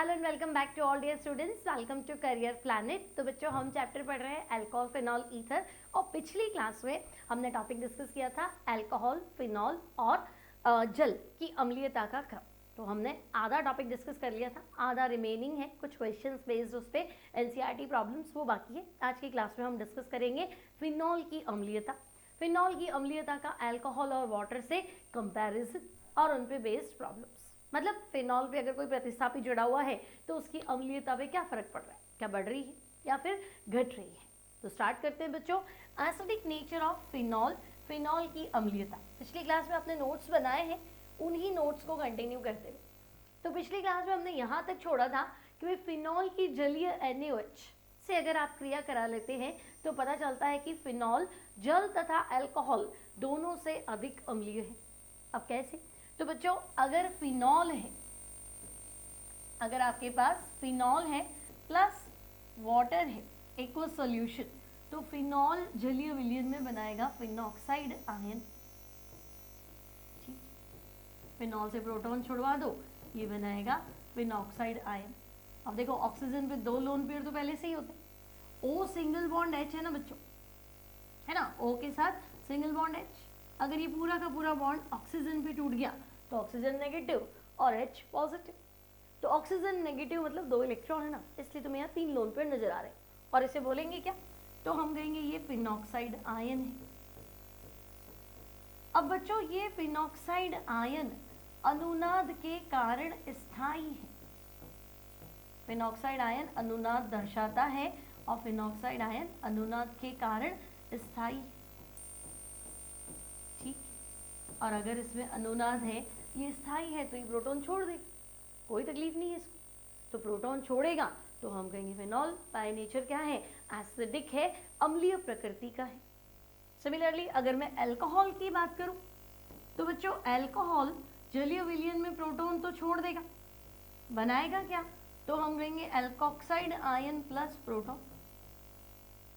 Hello and welcome back to all dear students, welcome to Career Planet. तो बच्चों हम chapter पढ़ रहे हैं अल्कोहल फिनॉल ईथर और पिछली क्लास में हमने टॉपिक डिस्कस किया था अल्कोहल फिनॉल और जल की अम्लीयता का क्रम। तो हमने आधा टॉपिक डिस्कस कर लिया था, आधा रिमेनिंग है, कुछ क्वेश्चंस बेस्ड उस पर एनसीईआरटी प्रॉब्लम्स वो बाकी है। आज की क्लास में हम डिस्कस करेंगे फिनॉल की अम्लीयता, फिनॉल की अम्लीयता का अल्कोहल और वाटर से कंपैरिजन और उन पे बेस्ड प्रॉब्लम्स। मतलब फिनॉल पे अगर कोई प्रतिस्थापी जुड़ा हुआ है तो उसकी अम्लीयता पे क्या फर्क पड़ रहा है, क्या बढ़ रही है या फिर घट रही है। तो स्टार्ट करते हैं बच्चों, acidic nature of phenol, phenol की अम्लीयता। पिछली क्लास में आपने नोट्स बनाए हैं, उन्हीं नोट्स को कंटिन्यू करते हुए तो पिछली क्लास में हमने यहाँ तक छोड़ा था कि भाई फिनॉल की जलीय NaOH से अगर आप क्रिया करा लेते हैं तो पता चलता है कि फिनॉल जल तथा अल्कोहल दोनों से अधिक अम्लीय है। अब कैसे? तो बच्चों अगर फिनॉल है, अगर आपके पास फिनॉल है प्लस वाटर है एक्वस सॉल्यूशन, तो फिनॉल जलीय विलयन में बनाएगा फिनॉक्साइड आयन। ठीक, फिनॉल से प्रोटॉन छुड़वा दो, ये बनाएगा फिनॉक्साइड आयन। अब देखो ऑक्सीजन पे दो लोन पेयर तो पहले से ही होते हैं, O सिंगल बॉन्ड H है ना बच्चों, है ना, O के साथ सिंगल बॉन्ड H। अगर ये पूरा का पूरा बॉन्ड ऑक्सीजन पे टूट गया तो ऑक्सीजन नेगेटिव और H पॉजिटिव। तो ऑक्सीजन नेगेटिव मतलब दो इलेक्ट्रॉन है ना, इसलिए तुम्हें यहाँ तीन लोन पेयर नजर आ रहे हैं। और इसे बोलेंगे क्या? तो हम कहेंगे ये फिनॉक्साइड आयन है। अब बच्चों ये फिनॉक्साइड आयन अनुनाद के कारण स्थायी है। फिनॉक्साइड आयन अनुनाद दर्शाता है और फिनॉक्साइड आयन अनुनाद के कारण स्थायी है। ठीक, और अगर इसमें अनुनाद है, ये स्थायी है, तो ये प्रोटॉन छोड़ दे, कोई तकलीफ नहीं है इसको। तो प्रोटॉन छोड़ेगा तो हम कहेंगे फिनॉल बाय नेचर क्या है, एसिडिक है, अम्लीय प्रकृति का है। सिमिलरली अगर मैं अल्कोहल की बात करूं तो बच्चों अल्कोहल जलीय विलयन में प्रोटॉन तो छोड़ देगा, बनाएगा क्या? तो हम कहेंगे अल्कोक्साइड आयन प्लस प्रोटॉन।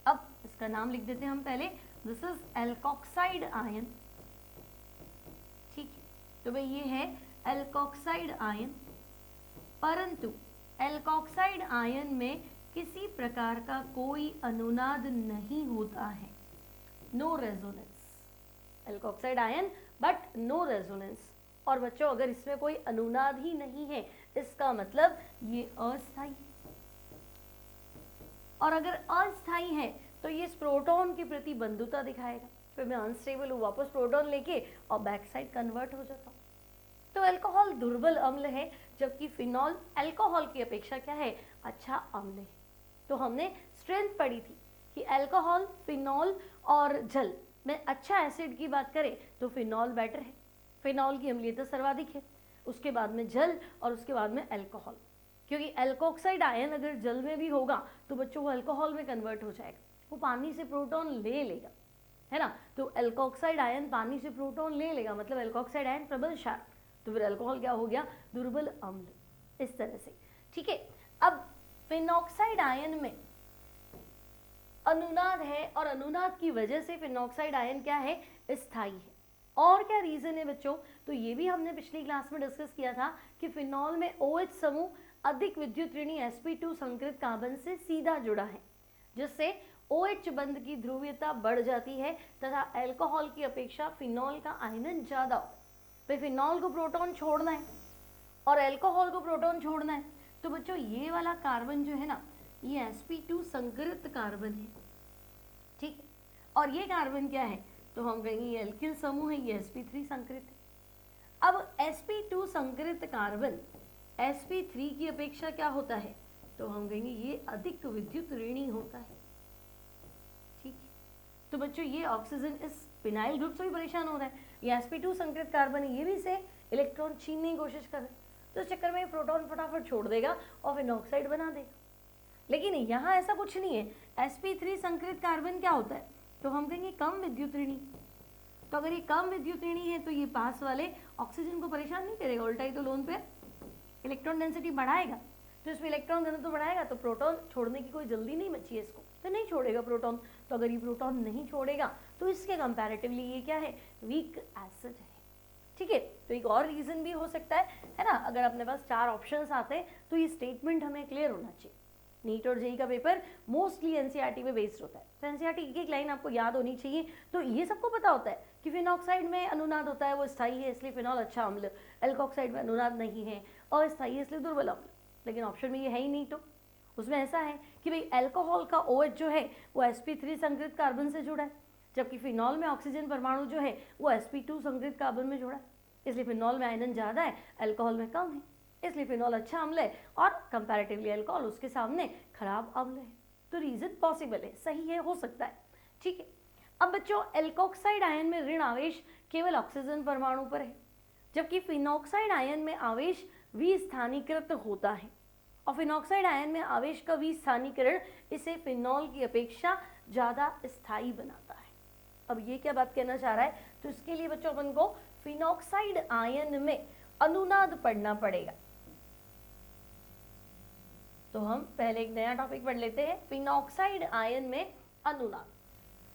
अब इसका नाम लिख देते हैं हम पहले, दिस इज अल्कोक्साइड आयन। ठीक है, तो भाई ये है अल्कोक्साइड आयन, परंतु अल्कोक्साइड आयन में किसी प्रकार का कोई अनुनाद नहीं होता है, no resonance. Alkoxide ion but no resonance. और बच्चों अगर इसमें कोई अनुनाद ही नहीं है इसका मतलब ये अस्थायी, और अगर अस्थायी है तो ये इस प्रोटॉन के प्रति बंधुता दिखाएगा। फिर मैं अनस्टेबल हूँ, वापस प्रोटॉन लेके और बैक साइड कन्वर्ट हो जाता हूँ। तो अल्कोहल दुर्बल अम्ल है, जबकि फिनॉल अल्कोहल की अपेक्षा क्या है, अच्छा अम्ल है। तो हमने स्ट्रेंथ पढ़ी थी कि अल्कोहल, फिनॉल और जल में अच्छा एसिड की बात करें तो फिनॉल बेटर है, फिनॉल की अम्लीयता सर्वाधिक है, उसके बाद में जल और उसके बाद में अल्कोहल। क्योंकि अल्कोक्साइड आयन अगर जल में भी होगा तो बच्चों वो अल्कोहल में कन्वर्ट हो जाएगा, वो पानी से प्रोटॉन ले लेगा, है ना। तो अल्कोक्साइड आयन पानी से प्रोटॉन ले लेगा, मतलब अल्कोक्साइड आयन प्रबल क्षार, तो फिर अल्कोहल क्या हो गया, दुर्बल अम्ल, इस तरह से। ठीक है, अब फिनॉक्साइड आयन में अनुनाद है और अनुनाद की वजह से फिनॉक्साइड आयन क्या है, स्थायी है। और क्या रीजन है बच्चों? तो ये भी हमने पिछली क्लास में डिस्कस किया था कि फिनॉल में OH समूह अधिक विद्युत ऋणी sp2 संकृत कार्बन से सीधा जुड़ा है, जिससे OH बंध की ध्रुवीयता बढ़ जाती है तथा अल्कोहल की अपेक्षा फिनॉल का आयनन ज्यादा होता है। तो फिनॉल को प्रोटॉन छोड़ना है और अल्कोहल को प्रोटॉन छोड़ना है, तो बच्चों ये वाला कार्बन जो है ना, ये sp2 संकृत कार्बन है। ठीक, और ये कार्बन क्या है, तो हम कहेंगे ये एल्किल समूह है, ये sp3 संकृत है। अब sp2 संकृत कार्बन sp3 की अपेक्षा क्या होता है, तो हम कहेंगे ये अधिक विद्युत ऋणी होता है। ठीक, तो बच्चों ये ऑक्सीजन इस फिनाइल ग्रुप से भी परेशान हो रहा है, ये sp2 संकृत कार्बन है, ये भी से इलेक्ट्रॉन छीनने की कोशिश कर रहा है, तो इस चक्कर में प्रोटॉन फटाफट छोड़ देगा और फिनॉक्साइड बना देगा। लेकिन यहाँ ऐसा कुछ नहीं है, sp3 संकृत कार्बन क्या होता है, तो हम कहेंगे कम विद्युत ऋणी। तो अगर ये कम विद्युत ऋणी है तो ये पास वाले ऑक्सीजन को परेशान नहीं करेगा, उल्टा ही तो लोन पे इलेक्ट्रॉन डेंसिटी बढ़ाएगा, तो इसमें इलेक्ट्रॉन घनत्व बढ़ाएगा, तो प्रोटॉन छोड़ने की कोई जल्दी नहीं बची है इसको, तो नहीं छोड़ेगा प्रोटॉन। तो अगर ये प्रोटॉन नहीं छोड़ेगा तो इसके कंपैरेटिवली ये क्या है, वीक एसिड है। ठीक है। तो एक और रीज़न भी हो सकता है ना, अगर अपने पास 4 ऑप्शंस आते हैं तो ये स्टेटमेंट हमें क्लियर होना चाहिए। नीट और जेई का पेपर मोस्टली एनसीईआरटी पे बेस्ड होता है, तो एनसीईआरटी एक लाइन आपको याद होनी चाहिए। तो ये सबको पता होता है कि फिनॉक्साइड में अनुनाद होता है, वो स्थायी है इसलिए फिनॉल अच्छा अम्ल, एल्कोक्साइड में अनुनाद नहीं है, अस्थायी है इसलिए दुर्बल अम्ल। लेकिन ऑप्शन में ये है ही नहीं, तो उसमें ऐसा है कि भाई एल्कोहल का OH जो है वो sp3 संगृत कार्बन से जुड़ा है, जबकि फिनॉल में ऑक्सीजन परमाणु जो है वो sp2 संगृत कार्बन में जुड़ा है, इसलिए फिनॉल में आयरन ज़्यादा है, अल्कोहल में कम है, इसलिए फिनॉल अच्छा अम्ल है और कंपैरेटिवली अल्कोहल उसके सामने खराब अम्ल है। तो रीजन पॉसिबल है, सही है, हो सकता है, ठीक है। अब बच्चों एल्कोक्साइड आयन में ऋण आवेश केवल ऑक्सीजन परमाणु पर है, जबकि फिनॉक्साइड आयन में आवेश विस्थानीकृत होता है, और फिनॉक्साइड आयन में आवेश का विस्थानीकरण इसे फिनॉल की अपेक्षा ज़्यादा स्थायी बनाता है। अब ये क्या बात कहना चाह रहा है, तो इसके लिए बच्चों अपन को फिनॉक्साइड आयन में अनुनाद पढ़ना पड़ेगा। तो हम पहले एक नया टॉपिक पढ़ लेते हैं, फिनॉक्साइड आयन में अनुनाद।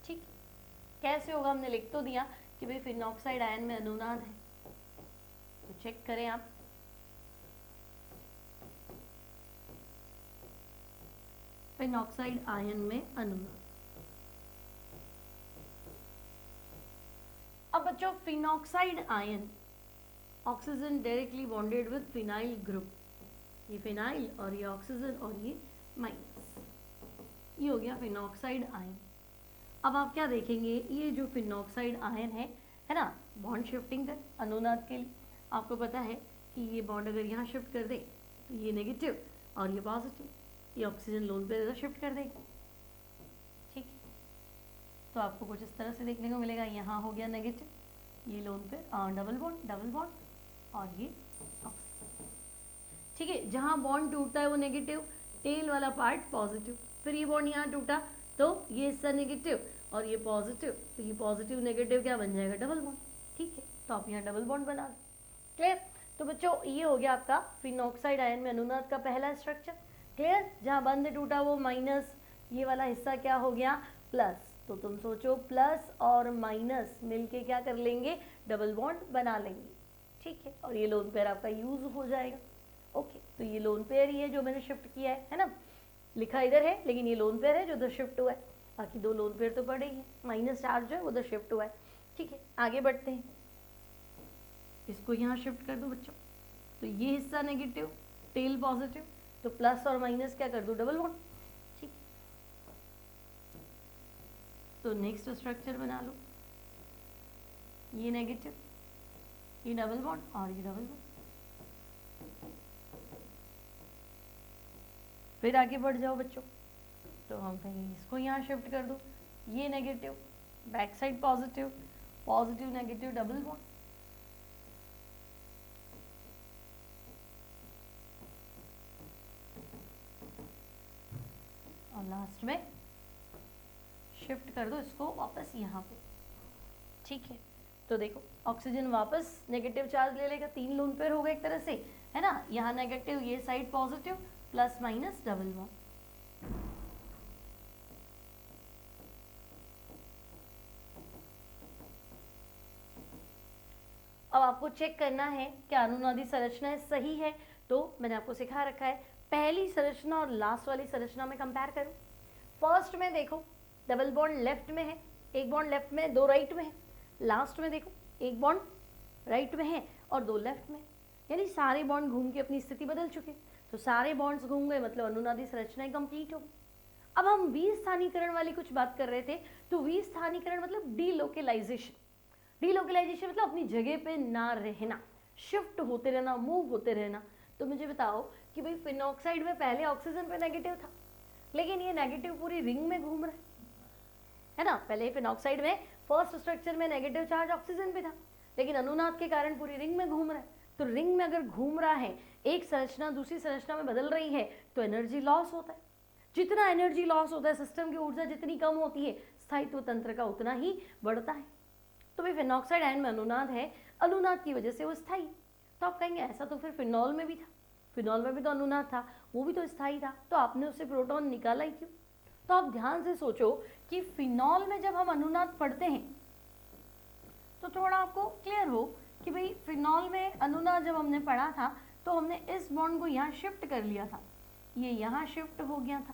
ठीक, कैसे होगा, हमने लिख तो दिया कि भाई फिनॉक्साइड आयन में अनुनाद है, तो चेक करें आप। फिनॉक्साइड आयन में अनुनाद। अब बच्चों phenoxide ion oxygen directly bonded with phenyl group, ये फिनाइल और ये ऑक्सीजन और ये माइनस, ये हो गया फिनॉक्साइड आयन। अब आप क्या देखेंगे, ये जो फिनॉक्साइड आयन है ना, बॉन्ड शिफ्टिंग कर अनुनाद के लिए आपको पता है कि ये बॉन्ड अगर यहाँ शिफ्ट कर दे तो ये नेगेटिव और ये पॉजिटिव, ये ऑक्सीजन लोन पे शिफ्ट कर देगा। ठीक, तो आपको कुछ इस तरह से देखने को मिलेगा, यहाँ हो गया नेगेटिव, ये लोन पे डबल बॉन्ड और ये ऑक्सीजन। ठीक है, जहाँ बॉन्ड टूटता है वो नेगेटिव, टेल वाला पार्ट पॉजिटिव, फिर ये बॉन्ड यहाँ टूटा तो ये हिस्सा नेगेटिव और ये पॉजिटिव, तो ये पॉजिटिव नेगेटिव क्या बन जाएगा, डबल बॉन्ड। ठीक है, तो आप यहाँ डबल बॉन्ड बना दें। क्लियर, तो बच्चों ये हो गया आपका फिनॉक्साइड आयन में अनुनाद का पहला स्ट्रक्चर। क्लियर, जहाँ बंद टूटा वो माइनस, ये वाला हिस्सा क्या हो गया, प्लस। तो तुम सोचो प्लस और माइनस मिलके क्या कर लेंगे, डबल बॉन्ड बना लेंगे। ठीक है, और ये लोन पेयर आपका यूज हो जाएगा। ओके, तो ये लोन पेयर ही है जो मैंने शिफ्ट किया है ना, लिखा इधर है लेकिन ये लोन पेयर है जो उधर शिफ्ट हुआ है, बाकी दो लोन पेयर तो पड़े ही है, माइनस चार्ज जो है उधर शिफ्ट हुआ है। ठीक है, आगे बढ़ते हैं, इसको यहाँ शिफ्ट कर दो बच्चों, तो ये हिस्सा नेगेटिव, टेल पॉजिटिव, तो प्लस और माइनस क्या कर दो, डबल बॉन्ड। ठीक, तो नेक्स्ट स्ट्रक्चर बना लो, ये नेगेटिव, ये डबल बॉन्ड और ये डबल बॉन्ड। फिर आगे बढ़ जाओ बच्चों, तो हम कहेंगे इसको यहाँ शिफ्ट कर दो, ये negative, back side positive, positive negative double bond. और लास्ट में शिफ्ट कर दो इसको वापस यहाँ पे। ठीक है, तो देखो ऑक्सीजन वापस नेगेटिव चार्ज ले लेगा, 3 लोन पेयर हो गए एक तरह से, है ना, यहाँ नेगेटिव, ये side positive, plus minus double bond. अब आपको चेक करना है क्या अनुनादी संरचना सही है, तो मैंने आपको सिखा रखा है, पहली संरचना और लास्ट वाली संरचना में कंपेयर करो। फर्स्ट में देखो डबल बॉन्ड लेफ्ट में है, एक बॉन्ड लेफ्ट में, 2 राइट में है। लास्ट में देखो एक बॉन्ड राइट में है और 2 लेफ्ट में, यानी सारे बॉन्ड घूम के अपनी स्थिति बदल चुके, तो सारे बॉन्ड्स घूम गए, मतलब अनुनादी संरचनाएं कंप्लीट हो गई। अब हम विस्थानीकरण वाली कुछ बात कर रहे थे, तो विस्थानीकरण मतलब डीलोकेलाइजेशन। डीलोकेलाइजेशन मतलब अपनी जगह पे ना रहना, शिफ्ट होते रहना, मूव होते रहना। तो मुझे बताओ कि भाई फिनॉक्साइड में पहले ऑक्सीजन पे नेगेटिव था, लेकिन ये नेगेटिव पूरी रिंग में घूम रहा है ना। पहले फिनॉक्साइड में फर्स्ट स्ट्रक्चर में नेगेटिव चार्ज ऑक्सीजन पे था, लेकिन अनुनाद के कारण पूरी रिंग में घूम रहा है। तो रिंग में अगर घूम रहा है, एक संरचना दूसरी संरचना में बदल रही है, तो एनर्जी लॉस होता है। जितना एनर्जी लॉस होता है, सिस्टम की ऊर्जा जितनी कम होती है, स्थायित्व तंत्र का उतना ही बढ़ता है। तो भाई फिनॉक्साइड आयन में अनुनाद है, अनुनाद की वजह से वो स्थायी। तो आप कहेंगे ऐसा तो फिर फिनॉल में भी था, फिनॉल में भी तो अनुनाद था, वो भी तो स्थायी था, तो आपने उससे प्रोटॉन निकाला ही क्यों। तो आप ध्यान से सोचो कि फिनॉल में जब हम अनुनाद पढ़ते हैं तो थोड़ा आपको क्लियर हो कि भाई फिनॉल में अनुनाद जब हमने पढ़ा था तो हमने इस बॉन्ड को यहाँ शिफ्ट कर लिया था, ये यहाँ शिफ्ट हो गया था,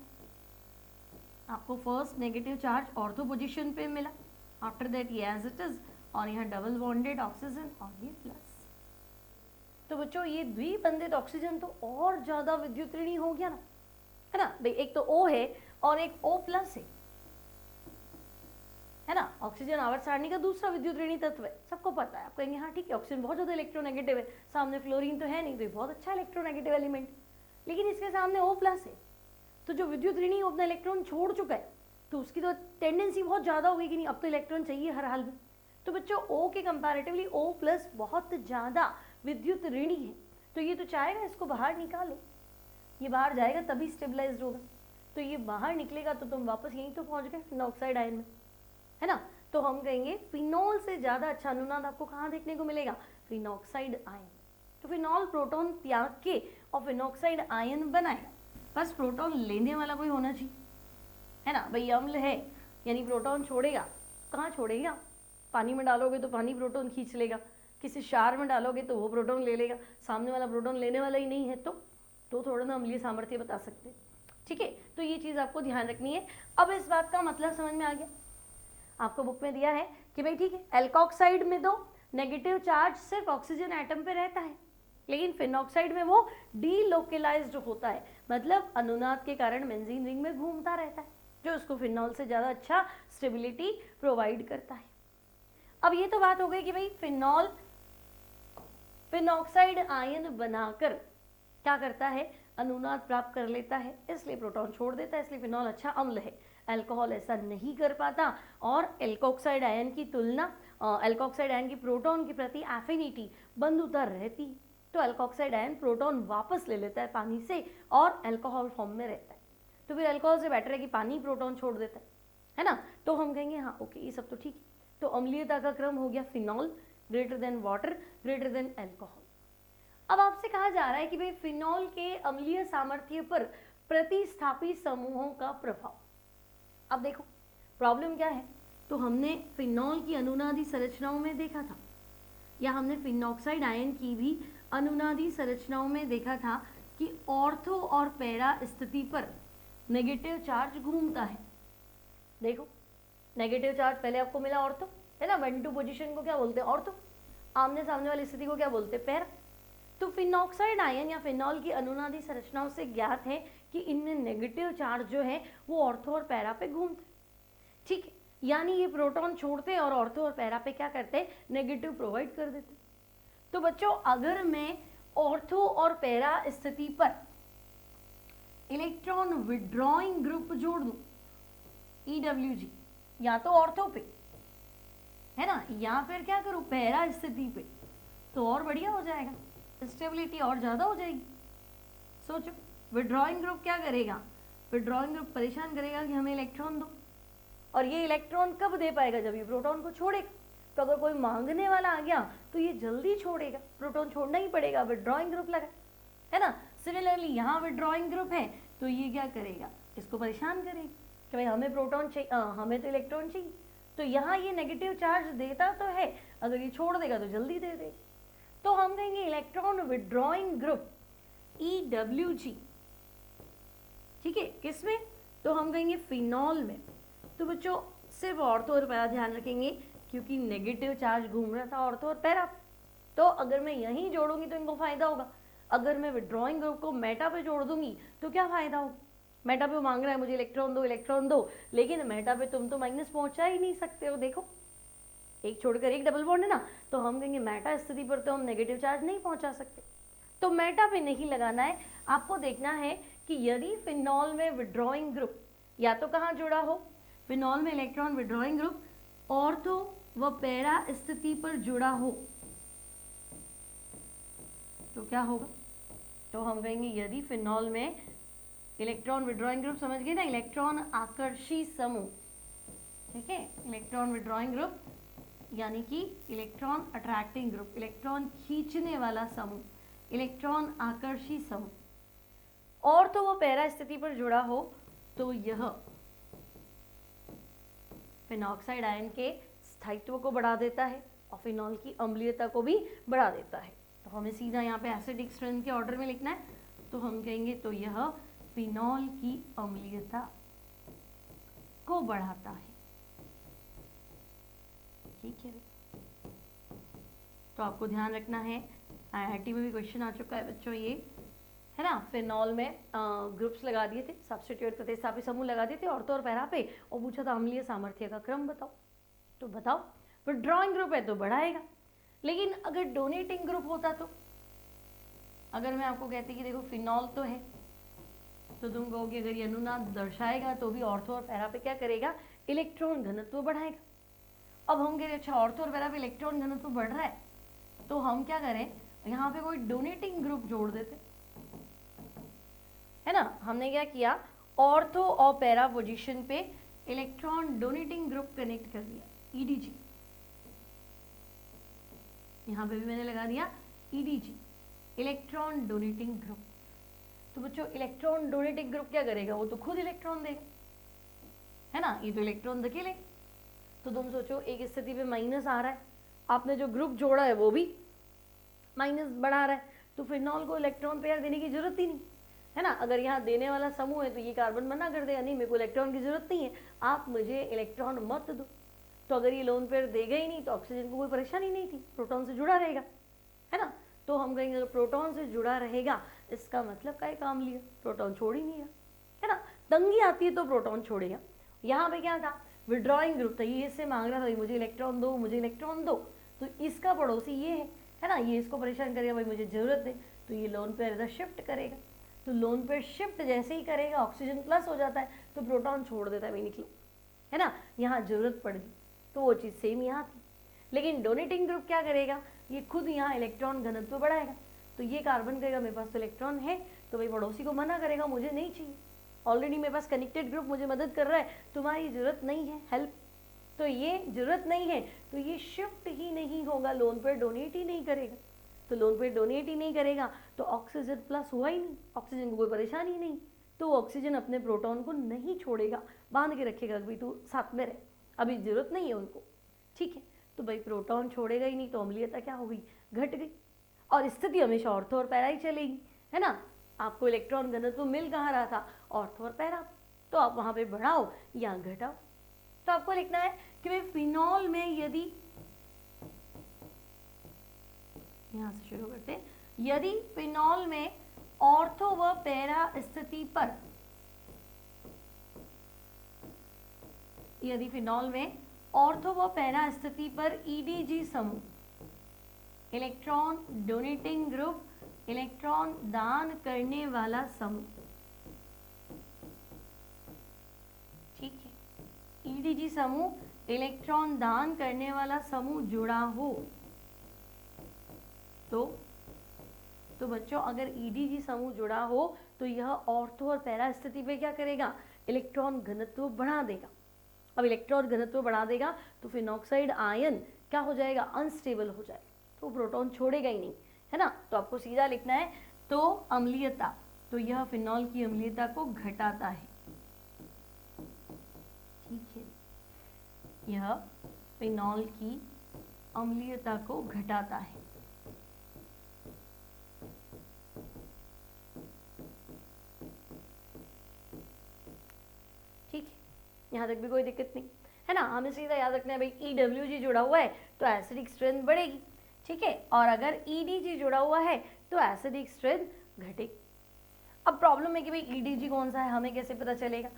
आपको first negative charge ortho position पे मिला, आफ्टर दैट ये एज इट इज, और यहाँ डबल बॉन्डेड ऑक्सीजन और ये प्लस। तो बच्चों ये द्विबंधित ऑक्सीजन तो और ज्यादा विद्युत ऋणी हो गया ना, है ना भाई, एक तो O है और एक O प्लस है ना। ऑक्सीजन आवर्त सारणी का दूसरा विद्युत ऋणी तत्व है, सबको पता है। आप कहेंगे हाँ ठीक है, ऑक्सीजन बहुत ज्यादा इलेक्ट्रोनेगेटिव है, सामने फ्लोरीन तो है नहीं, तो ये बहुत अच्छा इलेक्ट्रोनेगेटिव एलिमेंट, लेकिन इसके सामने O प्लस है, तो जो विद्युत ऋणी अपना इलेक्ट्रॉन छोड़ चुका है तो उसकी तो टेंडेंसी बहुत ज्यादा हो गई कि नहीं, अब तो इलेक्ट्रॉन चाहिए हर हाल में। तो बच्चों O के कंपैरेटिवली O प्लस बहुत ज्यादा विद्युत ऋणी है, तो ये तो चाहेगा इसको बाहर निकालो, ये बाहर जाएगा तभी स्टेबलाइज्ड होगा, तो ये बाहर निकलेगा तो तुम वापस यहीं तो पहुंच गए फिनॉक्साइड आयन में, है ना। तो हम कहेंगे फिनॉल से ज्यादा अच्छा अनुनाद आपको कहाँ देखने को मिलेगा, फिनॉक्साइड आयन। तो फिनॉल प्रोटॉन त्याग के और फिनॉक्साइड आयन बनाएगा, बस प्रोटॉन लेने वाला कोई होना चाहिए, है ना भाई। अम्ल है यानी प्रोटॉन छोड़ेगा, कहाँ छोड़ेगा, पानी में डालोगे तो पानी प्रोटॉन खींच लेगा, किसी क्षार में डालोगे तो वो प्रोटॉन ले लेगा, सामने वाला प्रोटॉन लेने वाला ही नहीं है तो थोड़ा ना अम्लीय सामर्थ्य बता सकते हैं, ठीक है। तो ये चीज आपको ध्यान रखनी है। अब इस बात का मतलब समझ में आ गया, आपको बुक में दिया है कि भाई ठीक है, एल्कोक्साइड में दो नेगेटिव चार्ज सिर्फ ऑक्सीजन एटम पे रहता है, लेकिन फिनॉक्साइड में वो डीलोकेलाइज्ड होता है, मतलब अनुनाद के कारण बेंजीन रिंग में घूमता रहता है, जो उसको फिनॉल से ज्यादा अच्छा स्टेबिलिटी प्रोवाइड करता है। अब ये तो बात हो गई कि भाई फिनॉल फिनॉक्साइड आयन बनाकर क्या करता है, अनुनाद प्राप्त कर लेता है, इसलिए प्रोटॉन छोड़ देता है, इसलिए फिनॉल अच्छा अम्ल है। अल्कोहल ऐसा नहीं कर पाता और एल्कोक्साइड आयन की तुलना, एल्कोक्साइड आयन की प्रोटॉन के प्रति एफिनिटी बंधुता रहती है, तो एल्कोक्साइड आयन प्रोटॉन वापस ले लेता है पानी से और अल्कोहल फॉर्म में रहता है। तो फिर अल्कोहल से बेटर है कि पानी प्रोटॉन छोड़ देता है ना। तो हम कहेंगे हाँ ओके, ये सब तो ठीक है। तो अम्लीयता का क्रम हो गया phenol greater than water greater than alcohol. अब आपसे कहा जा रहा है कि भाई फिनॉल के अम्लीय सामर्थ्य पर प्रतिस्थापी समूहों का प्रभाव। अब देखो प्रॉब्लम क्या है, तो हमने फिनॉल की अनुनादी संरचनाओं में देखा था, या हमने फिनॉक्साइड आयन की भी अनुनादी संरचनाओं में देखा था कि ऑर्थो और पैरा स्थिति पर नेगेटिव चार्ज घूमता है। देखो नेगेटिव चार्ज पहले आपको मिला ऑर्थो, है ना, 1-2 पोजीशन को क्या बोलते हैं, ऑर्थो, आमने सामने वाली स्थिति को क्या बोलते हैं, पैरा। तो फिनॉक्साइड आयन या फिनॉल की अनुनादी संरचनाओं से ज्ञात है कि इनमें नेगेटिव चार्ज जो है वो ऑर्थो और पैरा पे घूमते, ठीक है, यानी ये प्रोटॉन छोड़ते हैं और ऑर्थो और पैरा पे क्या करते हैं, नेगेटिव प्रोवाइड कर देते। तो बच्चों अगर मैं ऑर्थो और पैरा स्थिति पर इलेक्ट्रॉन विड्रॉइंग ग्रुप जोड़ दूं, EWG, या तो ऑर्थो पे, है ना, या फिर क्या करूं पैरा स्थिति पे, तो और बढ़िया हो जाएगा, स्टेबिलिटी और ज्यादा हो जाएगी। सोचो विड्रॉइंग ग्रुप क्या करेगा, विड्रॉइंग ग्रुप परेशान करेगा कि हमें इलेक्ट्रॉन दो, और ये इलेक्ट्रॉन कब दे पाएगा, जब ये प्रोटॉन को छोड़ेगा। तो अगर कोई मांगने वाला आ गया तो ये जल्दी छोड़ेगा, प्रोटॉन छोड़ना ही पड़ेगा, विड्रॉइंग ग्रुप लगा, है ना। सिमिलरली यहाँ विड्रॉइंग ग्रुप है तो ये क्या करेगा, इसको परेशान करेगा कि भाई हमें प्रोटॉन चाहिए, हमें तो इलेक्ट्रॉन चाहिए। तो यहाँ ये नेगेटिव चार्ज देता तो है, अगर ये छोड़ देगा तो जल्दी दे देगा। तो हम कहेंगे इलेक्ट्रॉन विड्रॉइंग ग्रुप EWG, ठीक है, किसमें, तो हम कहेंगे फिनॉल में। तो बच्चों सिर्फ ऑर्थो और पैरा ध्यान रखेंगे, क्योंकि नेगेटिव चार्ज घूम रहा था ऑर्थो और पैरा, तो अगर मैं यहीं जोड़ूंगी तो इनको फायदा होगा, अगर मैं विड्रॉइंग ग्रुप को मेटा पे जोड़ दूंगी तो क्या फायदा होगा। मेटा पे मांग रहा है मुझे इलेक्ट्रॉन दो, लेकिन मेटा पे तुम तो माइनस पहुंचा ही नहीं सकते हो, देखो एक छोड़कर एक डबल बॉन्ड है ना, तो हम कहेंगे मेटा स्थिति पर तो हम नेगेटिव चार्ज नहीं पहुंचा सकते, तो मेटा पे नहीं लगाना है। आपको देखना है कि यदि फिनॉल में विड्रॉइंग ग्रुप या तो कहाँ जुड़ा हो, फिनॉल में इलेक्ट्रॉन विड्रॉइंग ग्रुप ऑर्थो व पैरा स्थिति पर जुड़ा हो तो क्या होगा, तो हम कहेंगे यदि फिनॉल में इलेक्ट्रॉन विड्रॉइंग ग्रुप, समझ गए ना, इलेक्ट्रॉन आकर्षी समूह, ठीक है, इलेक्ट्रॉन विड्रॉइंग ग्रुप यानी कि इलेक्ट्रॉन अट्रैक्टिंग ग्रुप, इलेक्ट्रॉन खींचने वाला समूह, इलेक्ट्रॉन आकर्षी समूह, और तो वो पैरा स्थिति पर जुड़ा हो तो यह फिनॉक्साइड आयन के स्थायित्व को बढ़ा देता है और फिनॉल की अम्लीयता को भी बढ़ा देता है। तो हमें सीधा यहाँ पे एसिडिक स्ट्रेंथ के ऑर्डर में लिखना है, तो हम कहेंगे तो यह फिनॉल की अम्लीयता को बढ़ाता है। ठीक है, तो आपको ध्यान रखना है, IIT में भी क्वेश्चन आ चुका है बच्चों, ये है ना, फिनॉल में ग्रुप्स लगा दिए थे, सब्स्टिट्यूट प्रतिस्थापी समूह लगा दिए थे ऑर्थो और पैरा पे, और पूछा था अम्लीय सामर्थ्य का क्रम बताओ। तो बताओ, विड्रॉइंग ग्रुप है तो बढ़ाएगा, लेकिन अगर डोनेटिंग ग्रुप होता तो, अगर मैं आपको कहती कि देखो फिनॉल तो है, तो तुम कहोगे अगर ये अनुनाद दर्शाएगा तो भी ऑर्थो और पैरा पे क्या करेगा, इलेक्ट्रॉन घनत्व बढ़ाएगा। अब हम कह रहे अच्छा ऑर्थो और पैरा पे इलेक्ट्रॉन घनत्व बढ़ रहा है, तो हम क्या करें, यहाँ पे कोई डोनेटिंग ग्रुप जोड़ देते, है ना। हमने क्या किया, ऑर्थो और पैरा पोजीशन पे इलेक्ट्रॉन डोनेटिंग ग्रुप कनेक्ट कर दिया, EDG। यहाँ पे भी मैंने लगा दिया EDG, इलेक्ट्रॉन डोनेटिंग ग्रुप। तो बच्चों इलेक्ट्रॉन डोनेटिंग ग्रुप क्या करेगा, वो तो खुद इलेक्ट्रॉन देगा, है ना, ये तो इलेक्ट्रॉन धकेले। तो तुम सोचो एक स्थिति पे माइनस आ रहा है, आपने जो ग्रुप जोड़ा है वो भी माइनस बढ़ा रहा है, तो फिनॉल को इलेक्ट्रॉन पेयर देने की जरूरत ही नहीं, है ना। अगर यहाँ देने वाला समूह है तो ये कार्बन मना कर देगा, नहीं मेरे को इलेक्ट्रॉन की जरूरत नहीं है, आप मुझे इलेक्ट्रॉन मत दो। तो अगर ये लोन पेयर देगा ही नहीं तो ऑक्सीजन को कोई परेशानी नहीं थी, प्रोटॉन से जुड़ा रहेगा, है ना। तो हम कहेंगे अगर प्रोटॉन से जुड़ा रहेगा इसका मतलब का काम लिया, प्रोटॉन छोड़ ही नहीं रहा, है ना। तंगी आती है तो प्रोटॉन छोड़ेगा। यहाँ पे क्या था, विड्रॉइंग ग्रुप था, ये इससे मांग रहा था मुझे इलेक्ट्रॉन दो, मुझे इलेक्ट्रॉन दो, तो इसका पड़ोसी ये है ना, ये इसको परेशान करेगा, भाई मुझे जरूरत है, तो ये लोन पेयर इधर शिफ्ट करेगा। तो लोन पेयर शिफ्ट जैसे ही करेगा ऑक्सीजन प्लस हो जाता है, तो प्रोटॉन छोड़ देता है, भाई निकलो, है ना, यहाँ जरूरत पड़ गई। तो वो चीज़ सेम यहाँ थी, लेकिन डोनेटिंग ग्रुप क्या करेगा, ये खुद यहाँ इलेक्ट्रॉन घनत्व बढ़ाएगा। तो ये कार्बन कहेगा मेरे पास तो इलेक्ट्रॉन है, तो भाई पड़ोसी को मना करेगा मुझे नहीं चाहिए, ऑलरेडी मेरे पास कनेक्टेड ग्रुप मुझे मदद कर रहा है, तुम्हारी जरूरत नहीं है हेल्प, तो ये जरूरत नहीं है, तो ये शिफ्ट ही नहीं होगा, लोन पेयर डोनेट ही नहीं करेगा। तो लोन पेयर डोनेट ही नहीं करेगा तो ऑक्सीजन प्लस हुआ ही नहीं, ऑक्सीजन को कोई परेशानी ही नहीं, तो ऑक्सीजन अपने प्रोटॉन को नहीं छोड़ेगा, बांध के रखेगा भाई तू साथ में रहे, अभी जरूरत नहीं है उनको, ठीक है। तो भाई प्रोटॉन छोड़ेगा ही नहीं तो अम्लीयता क्या हो गई, घट गई, और स्थिति हमेशा ऑर्थो और पैरा ही चलेगी, है ना। आपको इलेक्ट्रॉन घनत्व मिल कहाँ रहा था, ऑर्थो और पैरा, तो आप वहाँ पे बढ़ाओ या घटाओ। तो आपको लिखना है कि भाई फिनॉल में यदि, यहाँ से शुरू करते हैं, यदि फिनॉल में ऑर्थो व पैरा स्थिति पर, यदि फिनॉल में ऑर्थो व पैरा स्थिति पर EDG समूह, इलेक्ट्रॉन डोनेटिंग ग्रुप, इलेक्ट्रॉन दान करने वाला समूह, ठीक है, EDG समूह, इलेक्ट्रॉन दान करने वाला समूह जुड़ा हो, तो बच्चों अगर EDG समूह जुड़ा हो तो यह ऑर्थो और पैरा स्थिति पे क्या करेगा, इलेक्ट्रॉन घनत्व बढ़ा देगा। अब इलेक्ट्रॉन घनत्व बढ़ा देगा तो फिनॉक्साइड आयन क्या हो जाएगा, अनस्टेबल हो जाएगा, तो प्रोटॉन छोड़ेगा ही नहीं, है ना। तो आपको सीधा लिखना है, तो अम्लीयता, तो यह फिनॉल की अम्लीयता को घटाता है, ठीक है, यह फिनॉल की अम्लीयता को घटाता है। ठीक है, यहाँ तक भी कोई दिक्कत नहीं, है ना। हमें सीधा याद रखना है भाई EWG जुड़ा हुआ है तो एसिडिक स्ट्रेंथ बढ़ेगी, ठीक है, और अगर EDG जुड़ा हुआ है तो एसिडिक स्ट्रेंथ घटेगी। अब प्रॉब्लम है कि भाई EDG कौन सा है, हमें कैसे पता चलेगा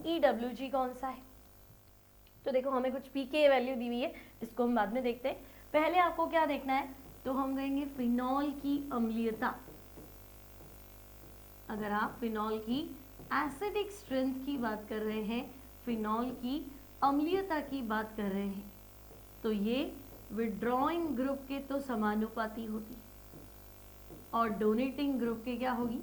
EWG कौन सा है। तो देखो हमें कुछ pK वैल्यू दी हुई है, इसको हम बाद में देखते हैं, पहले आपको क्या देखना है, तो हम कहेंगे फिनॉल की अम्लीयता। अगर आप फिनॉल की एसिडिक स्ट्रेंथ की बात कर रहे हैं, फिनॉल की अम्लीयता की बात कर रहे हैं, तो ये विड्रॉइंग ग्रुप के तो समानुपाती होती और डोनेटिंग ग्रुप के क्या होगी,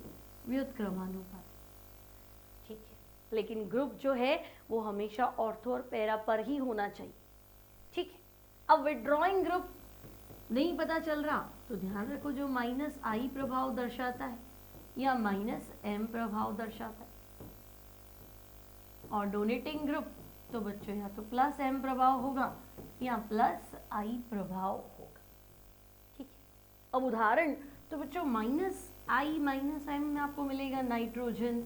व्युत्क्रमानुपाती, ठीक है। लेकिन ग्रुप जो है वो हमेशा ऑर्थो और पैरा पर ही होना चाहिए, ठीक है। अब विड्रॉइंग ग्रुप नहीं पता चल रहा तो ध्यान रखो जो -I प्रभाव दर्शाता है या -M प्रभाव दर्शाता है, और डोनेटिंग ग्रुप तो बच्चों या तो +M प्रभाव होगा या +I प्रभाव अब उदाहरण तो बच्चों माइनस आई माइनस एम में आपको मिलेगा नाइट्रोजन,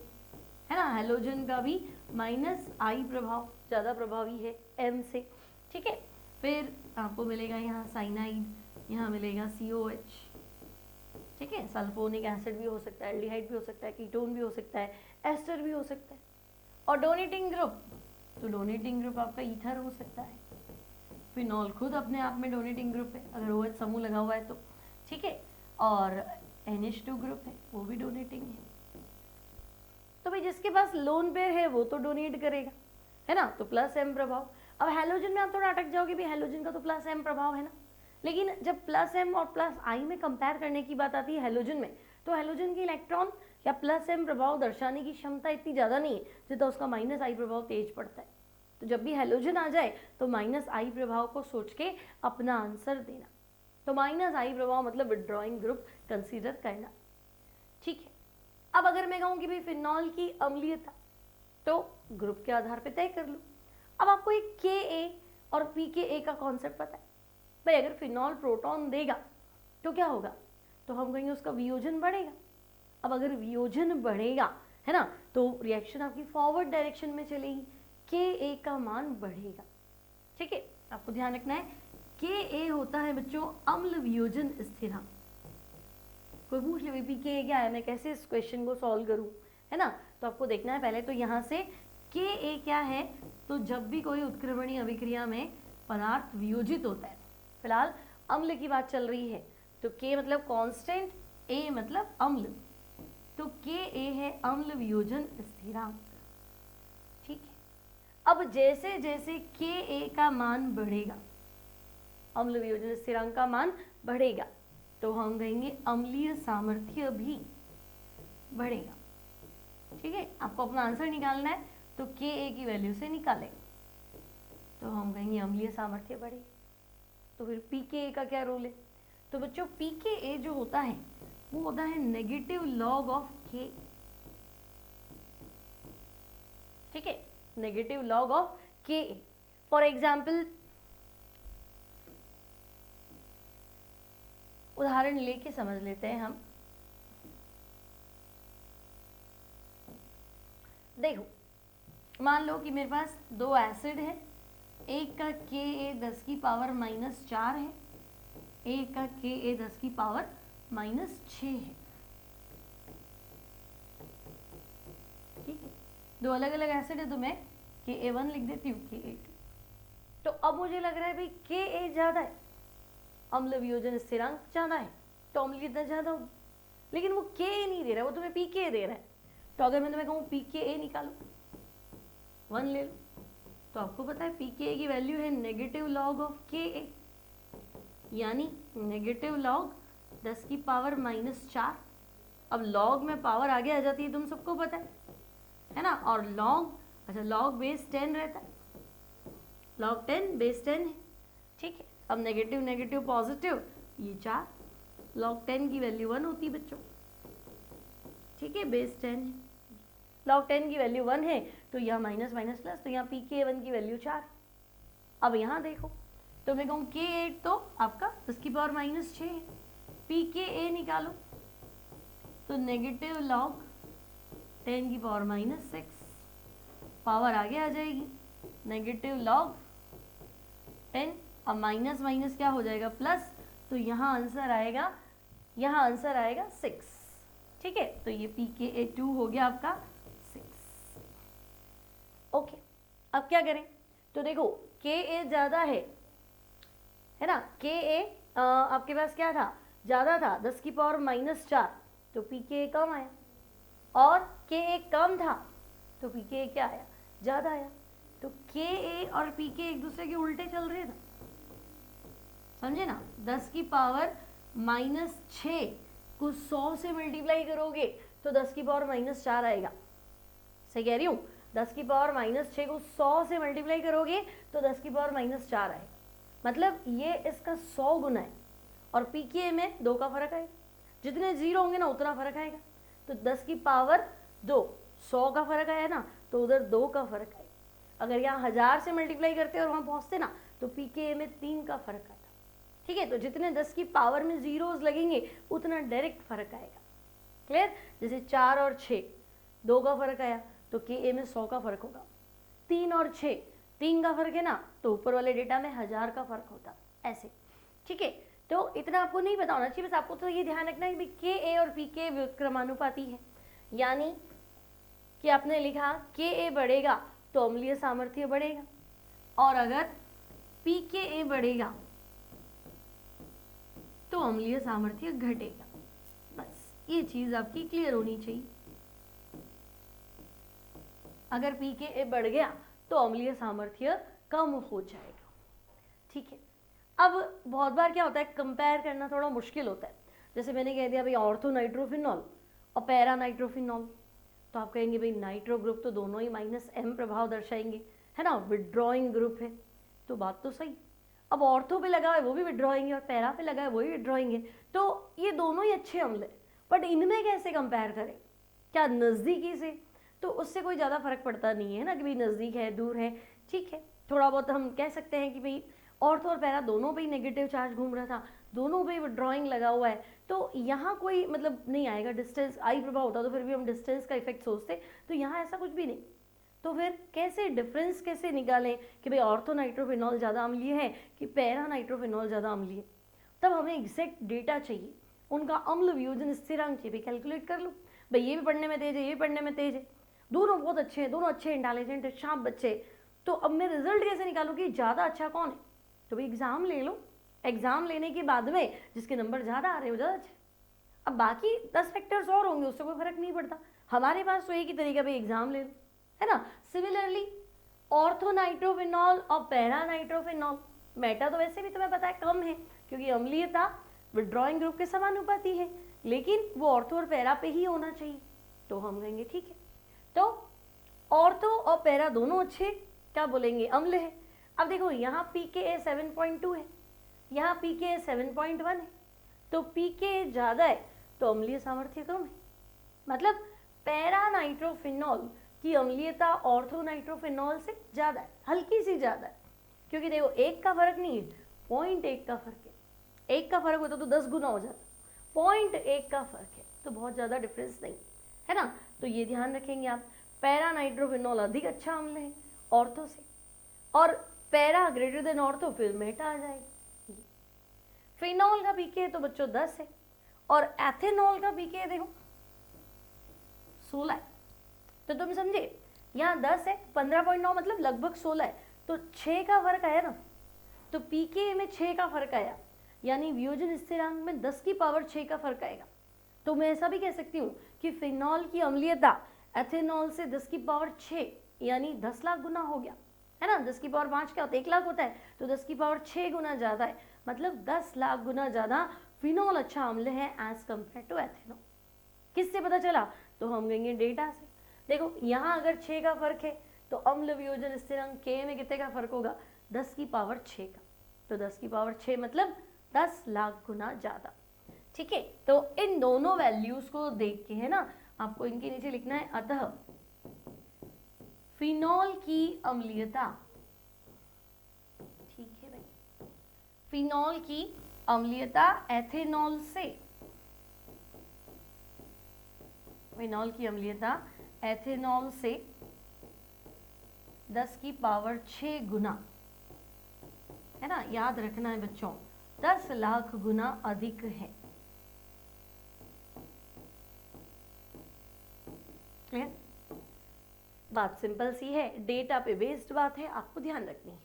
है ना। हेलोजन का भी माइनस आई प्रभाव ज़्यादा प्रभावी है एम से, ठीक है। फिर आपको मिलेगा यहाँ साइनाइड, यहाँ मिलेगा COH, ठीक है। सल्फोनिक एसिड भी हो सकता है, एल्डिहाइड भी हो सकता है, कीटोन भी हो सकता है, एस्टर भी हो सकता है। और डोनेटिंग ग्रुप, तो डोनेटिंग ग्रुप आपका ईथर हो सकता है। फिनॉल खुद अपने आप में डोनेटिंग ग्रुप है अगर OH समूह लगा हुआ है तो, ठीक है। और NH2 ग्रुप है, वो भी डोनेटिंग है। तो भाई जिसके पास लोन पेयर है वो तो डोनेट करेगा, है ना, तो प्लस एम प्रभाव। अब हेलोजन में आप थोड़ा अटक जाओगे, भी हेलोजन का तो प्लस एम प्रभाव है ना, लेकिन जब प्लस एम और प्लस आई में कंपेयर करने की बात आती है हेलोजन में, तो हेलोजन की इलेक्ट्रॉन या प्लस एम प्रभाव दर्शाने की क्षमता इतनी ज़्यादा नहीं है जितना उसका माइनस आई प्रभाव तेज पड़ता है। तो जब भी हेलोजन आ जाए तो माइनस आई प्रभाव को सोच के अपना आंसर देना। तो माइनस आई प्रभाव मतलब विड्रॉइंग ग्रुप कंसीडर करना, ठीक है। अब अगर मैं कहूँ कि भाई फिनॉल की अम्लीयता, तो ग्रुप के आधार पे तय कर लो। अब आपको एक Ka और pKa का कॉन्सेप्ट पता है भाई, अगर फिनॉल प्रोटॉन देगा तो क्या होगा, तो हम कहेंगे उसका वियोजन बढ़ेगा। अब अगर वियोजन बढ़ेगा, है ना, तो रिएक्शन आपकी फॉरवर्ड डायरेक्शन में चलेगी, Ka का मान बढ़ेगा, ठीक है। आपको ध्यान रखना है Ka होता है बच्चों अम्ल वियोजन स्थिरांक। कोई पूछ ले pKa क्या है, मैं कैसे इस क्वेश्चन को सॉल्व करूं, है ना, तो आपको देखना है पहले तो यहाँ से Ka क्या है, तो जब भी कोई उत्क्रमणीय अभिक्रिया में पदार्थ वियोजित होता है, फिलहाल अम्ल की बात चल रही है, तो K मतलब कांस्टेंट, A मतलब अम्ल, तो Ka है अम्ल वियोजन स्थिरांक, ठीक है। अब जैसे जैसे Ka का मान बढ़ेगा, अम्ल वियोजन स्थिरांक का मान बढ़ेगा, तो हम कहेंगे अम्लीय सामर्थ्य भी बढ़ेगा, ठीक है। आपको अपना आंसर निकालना है तो Ka की वैल्यू से निकालें, तो हम कहेंगे अम्लीय सामर्थ्य बढ़ेगी। तो फिर pKa का क्या रोल है, तो बच्चों pKa जो होता है वो होता है नेगेटिव लॉग ऑफ K, ठीक है, negative log of Ka। For example उदाहरण लेके समझ लेते हैं हम। देखो मान लो कि मेरे पास दो एसिड है, एक का Ka 10 की पावर -4 है, एक का Ka 10 की पावर -6 है, ठीक है। दो अलग अलग एसिड है तो मैं Ka1 लिख देती हूँ, Ka2। तो अब मुझे लग रहा है भाई Ka ज़्यादा है, अम्ल वियोजन स्थिरांक ज़्यादा है, तो अम्लीयता ज़्यादा होगी, लेकिन वो Ka नहीं दे रहा है, वो तुम्हें pKa दे रहा है। तो अगर मैं तुम्हें कहूँ pKa निकालो, 1 ले लो, तो आपको पता है pKa की वैल्यू है नेगेटिव लॉग ऑफ Ka, यानी नेगेटिव लॉग 10 की पावर -4। अब लॉग में पावर आगे आ जाती है, तुम सबको पता है ना, और लॉग, अच्छा लॉग बेस 10 रहता है, लॉग 10 बेस 10 है, ठीक है। अब नेगेटिव नेगेटिव पॉजिटिव, ये 4, लॉग 10 की वैल्यू 1 होती है बच्चों, ठीक है, बेस 10 है, लॉग 10 की वैल्यू 1 है, तो यहाँ माइनस माइनस प्लस, तो यहाँ pKa1 की वैल्यू 4। अब यहाँ देखो तो मैं कहूँ Ka8 तो आपका 10 की पावर -6 है, pKa निकालो तो नेगेटिव लॉग 10 की पावर -6, पावर आगे आ जाएगी, नेगेटिव लॉग 10, अब माइनस माइनस क्या हो जाएगा प्लस, तो यहाँ आंसर आएगा, यहाँ आंसर आएगा 6, ठीक है। तो ये pKa2 हो गया आपका 6, ओके। अब क्या करें, तो देखो Ka ज़्यादा है ना, Ka आपके पास क्या था, ज़्यादा था, 10 की पावर -4, तो pKa कम आया, और Ka कम था तो pKa क्या आया, ज़्यादा आया। तो Ka और pKa एक दूसरे के उल्टे चल रहे थे, समझे ना। 10 की पावर -6 को 100 से मल्टीप्लाई करोगे तो 10 की पावर -4 आएगा, सही कह रही हूँ, 10 की पावर -6 को 100 से मल्टीप्लाई करोगे तो 10 की पावर -4 आएगा, मतलब ये इसका 100 गुना है, और pKa में 2 का फर्क आएगा, जितने जीरो होंगे ना उतना फर्क आएगा। तो 10 की पावर 2, 100 का फर्क आया ना, तो उधर 2 का फर्क आएगा। अगर यहाँ 1000 से मल्टीप्लाई करते और वहाँ पहुँचते ना, तो pKa में 3 का फर्क आता, ठीक है, तो जितने 10 की पावर में जीरोस लगेंगे उतना डायरेक्ट फर्क आएगा। क्लियर? जैसे 4 और 6 2 का फर्क आया तो के में 100 का फर्क होगा। 3 और 6 3 का फर्क है ना, तो ऊपर वाले डेटा में 1000 का फर्क होता, ऐसे। ठीक है, तो इतना आपको नहीं पता होना चाहिए, बस आपको तो ये ध्यान रखना है कि के ए और पी के व्युत्क्रमानुपाती है, यानी कि आपने लिखा के ए बढ़ेगा तो अम्लीय सामर्थ्य बढ़ेगा, और अगर पी के ए बढ़ेगा तो अम्लीय सामर्थ्य घटेगा। बस ये चीज आपकी क्लियर होनी चाहिए। अगर पी के ए बढ़ गया तो अम्लीय सामर्थ्य कम हो जाएगा। ठीक है, अब बहुत बार क्या होता है, कंपेयर करना थोड़ा मुश्किल होता है। जैसे मैंने कह दिया भाई ऑर्थो नाइट्रोफिनॉल और पैरा नाइट्रोफिनॉल, तो आप कहेंगे भाई नाइट्रो ग्रुप तो दोनों ही -m प्रभाव दर्शाएंगे, है ना, विड्रॉइंग ग्रुप है, तो बात तो सही। अब ऑर्थो पे लगा है वो भी विड्रॉइंग है और पैरा पे लगा है वो भी विड्रॉइंग है, तो ये दोनों ही अच्छे अम्ल है, बट इनमें कैसे कंपेयर करें, क्या नज़दीकी से, तो उससे कोई ज़्यादा फर्क पड़ता नहीं है ना कि भाई नज़दीक है दूर है। ठीक है, थोड़ा बहुत हम कह सकते हैं कि भाई ऑर्थो और पैरा दोनों पे ही नेगेटिव चार्ज घूम रहा था, दोनों पे विड्रॉइंग लगा हुआ है, तो यहाँ कोई मतलब नहीं आएगा। डिस्टेंस आई प्रभाव होता तो फिर भी हम डिस्टेंस का इफेक्ट सोचते, तो यहाँ ऐसा कुछ भी नहीं। तो फिर कैसे डिफरेंस कैसे निकालें कि भाई ऑर्थो नाइट्रोफिनॉल ज़्यादा अम्लीय है कि पैरा नाइट्रोफिनॉल ज़्यादा अम्लीय है? तब हमें एग्जैक्ट डेटा चाहिए, उनका अम्ल वियोजन स्थिरांक चाहिए, कैलकुलेट कर लो भाई ये भी पढ़ने में तेज है, ये भी पढ़ने में तेज है, दोनों बहुत अच्छे हैं, दोनों अच्छे इंटेलिजेंट है, शार्प बच्चे, तो अब मैं रिजल्ट कैसे निकालूँ कि ज़्यादा अच्छा कौन है? तो भाई एग्ज़ाम ले लो, एग्ज़ाम लेने के बाद में जिसके नंबर ज़्यादा आ रहे हो ज़्यादा अच्छे। अब बाकी 10 फैक्टर्स और होंगे, उससे कोई फर्क नहीं पड़ता, हमारे पास तो एक ही तरीका भाई एग्ज़ाम ले लो, है ना। सिमिलरली ऑर्थो नाइट्रोफिनॉल और पैरा नाइट्रोफिनॉल, मेटा तो वैसे भी तुम्हें पता है कम है क्योंकि अम्लीयता विड्रॉइंग ग्रुप के समानुपाती है, लेकिन वो ऑर्थो और पैरा पे ही होना चाहिए, तो हम कहेंगे ठीक है। तो ऑर्थो और पैरा दोनों अच्छे, क्या बोलेंगे, अम्ल है। अब देखो यहाँ पी के ए 7.2 है, यहाँ पी के ए 7.1 है, तो पी के ए ज़्यादा है तो अम्लीय सामर्थ्य कम है, मतलब पैरा नाइट्रोफिनॉल की अम्लीयता ऑर्थो नाइट्रोफिनॉल से ज़्यादा है, हल्की सी ज़्यादा है, क्योंकि देखो एक का फर्क नहीं है, 0.1 का फर्क है, एक का फर्क होता तो 10 गुना हो जाता, 0.1 का फर्क है, तो बहुत ज़्यादा डिफरेंस नहीं है ना। तो ये ध्यान रखेंगे आप, पैरा नाइट्रोफिनॉल अधिक अच्छा अम्ल है ऑर्थो से, और पैरा ग्रेटर देन ऑर्थो, फिर मेटा आ जाएगा। फिनॉल का पीके तो बच्चों 10 है, और एथेनॉल का पीके देखो 16 है, तो तुम समझे यहाँ 10 है, 15.9 मतलब लगभग 16 है, तो 6 का फर्क आया ना, तो पीके में 6 का फर्क आया, यानी वियोजन स्थिरांक में 10 की पावर 6 का फर्क आएगा। तो मैं ऐसा भी कह सकती हूँ कि फिनॉल की अम्लीयता एथेनॉल से 10 की पावर 6 यानी 10 लाख गुना हो गया, है ना। 10 की पावर 5 क्या होता है, 1 लाख होता है, तो 10 की पावर 6 गुना ज़्यादा है, मतलब 10 लाख गुना ज़्यादा फिनॉल अच्छा अम्ल है एज कम्पेयर टू एथेनॉल। किससे पता चला, तो हम कहेंगे डेटा से। देखो यहाँ अगर 6 का फर्क है तो अम्ल वियोजन स्थिरांक के में कितने का फर्क होगा, 10 की पावर 6 का, तो 10 की पावर 6 मतलब 10 लाख गुना ज़्यादा। ठीक है, तो इन दोनों वैल्यूज को देख के, है ना, आपको इनके नीचे लिखना है, अतः फिनॉल की अम्लीयता, ठीक है भाई, फिनॉल की अम्लीयता एथेनॉल से, फिनॉल की अम्लीयता एथेनॉल से 10 की पावर 6 गुना, है ना, याद रखना है बच्चों, 10 लाख गुना अधिक है। क्लियर? बात सिंपल सी है, डेटा पे बेस्ड बात है, आपको ध्यान रखनी है।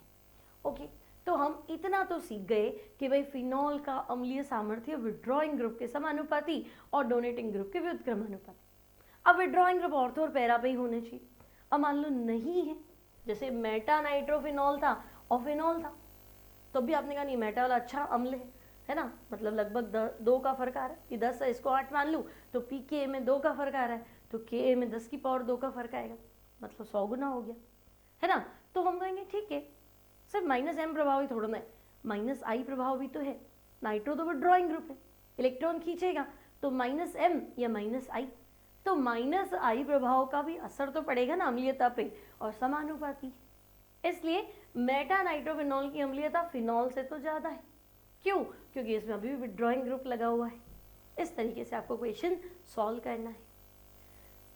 ओके, तो हम इतना तो सीख गए कि भाई फिनॉल का अम्लीय सामर्थ्य विड्रॉइंग ग्रुप के समानुपाती और डोनेटिंग ग्रुप के व्युत्क्रमानुपाती। अब विड्रॉइंग ग्रुप ऑर्थो और पैरा पे ही होने चाहिए। अब मान लो नहीं है, जैसे मेटा नाइट्रोफिनॉल था और फिनॉल था, तो भी आपने कहा नहीं मेटा वाला अच्छा अम्ल है ना, मतलब लगभग 2 का फर्क आ रहा है, कि 10 है इसको 8 मान लूँ, तो पी के में 2 का फर्क आ रहा है, तो के में 10 की पावर 2 का फर्क आएगा, मतलब 100 गुना हो गया, है ना। तो हम कहेंगे ठीक है, सिर्फ -m प्रभाव ही थोड़ा ना है, -i प्रभाव भी तो है, नाइट्रो तो विड्रॉइंग ग्रुप है, इलेक्ट्रॉन खींचेगा तो -m या -i, तो -i प्रभाव का भी असर तो पड़ेगा ना अम्लीयता पे, और समानुपाती, इसलिए मेटा नाइट्रोफिनॉल की अम्लीयता फिनॉल से तो ज़्यादा है। क्यों? क्योंकि इसमें अभी भी विड्रॉइंग ग्रुप लगा हुआ है। इस तरीके से आपको क्वेश्चन सॉल्व करना है।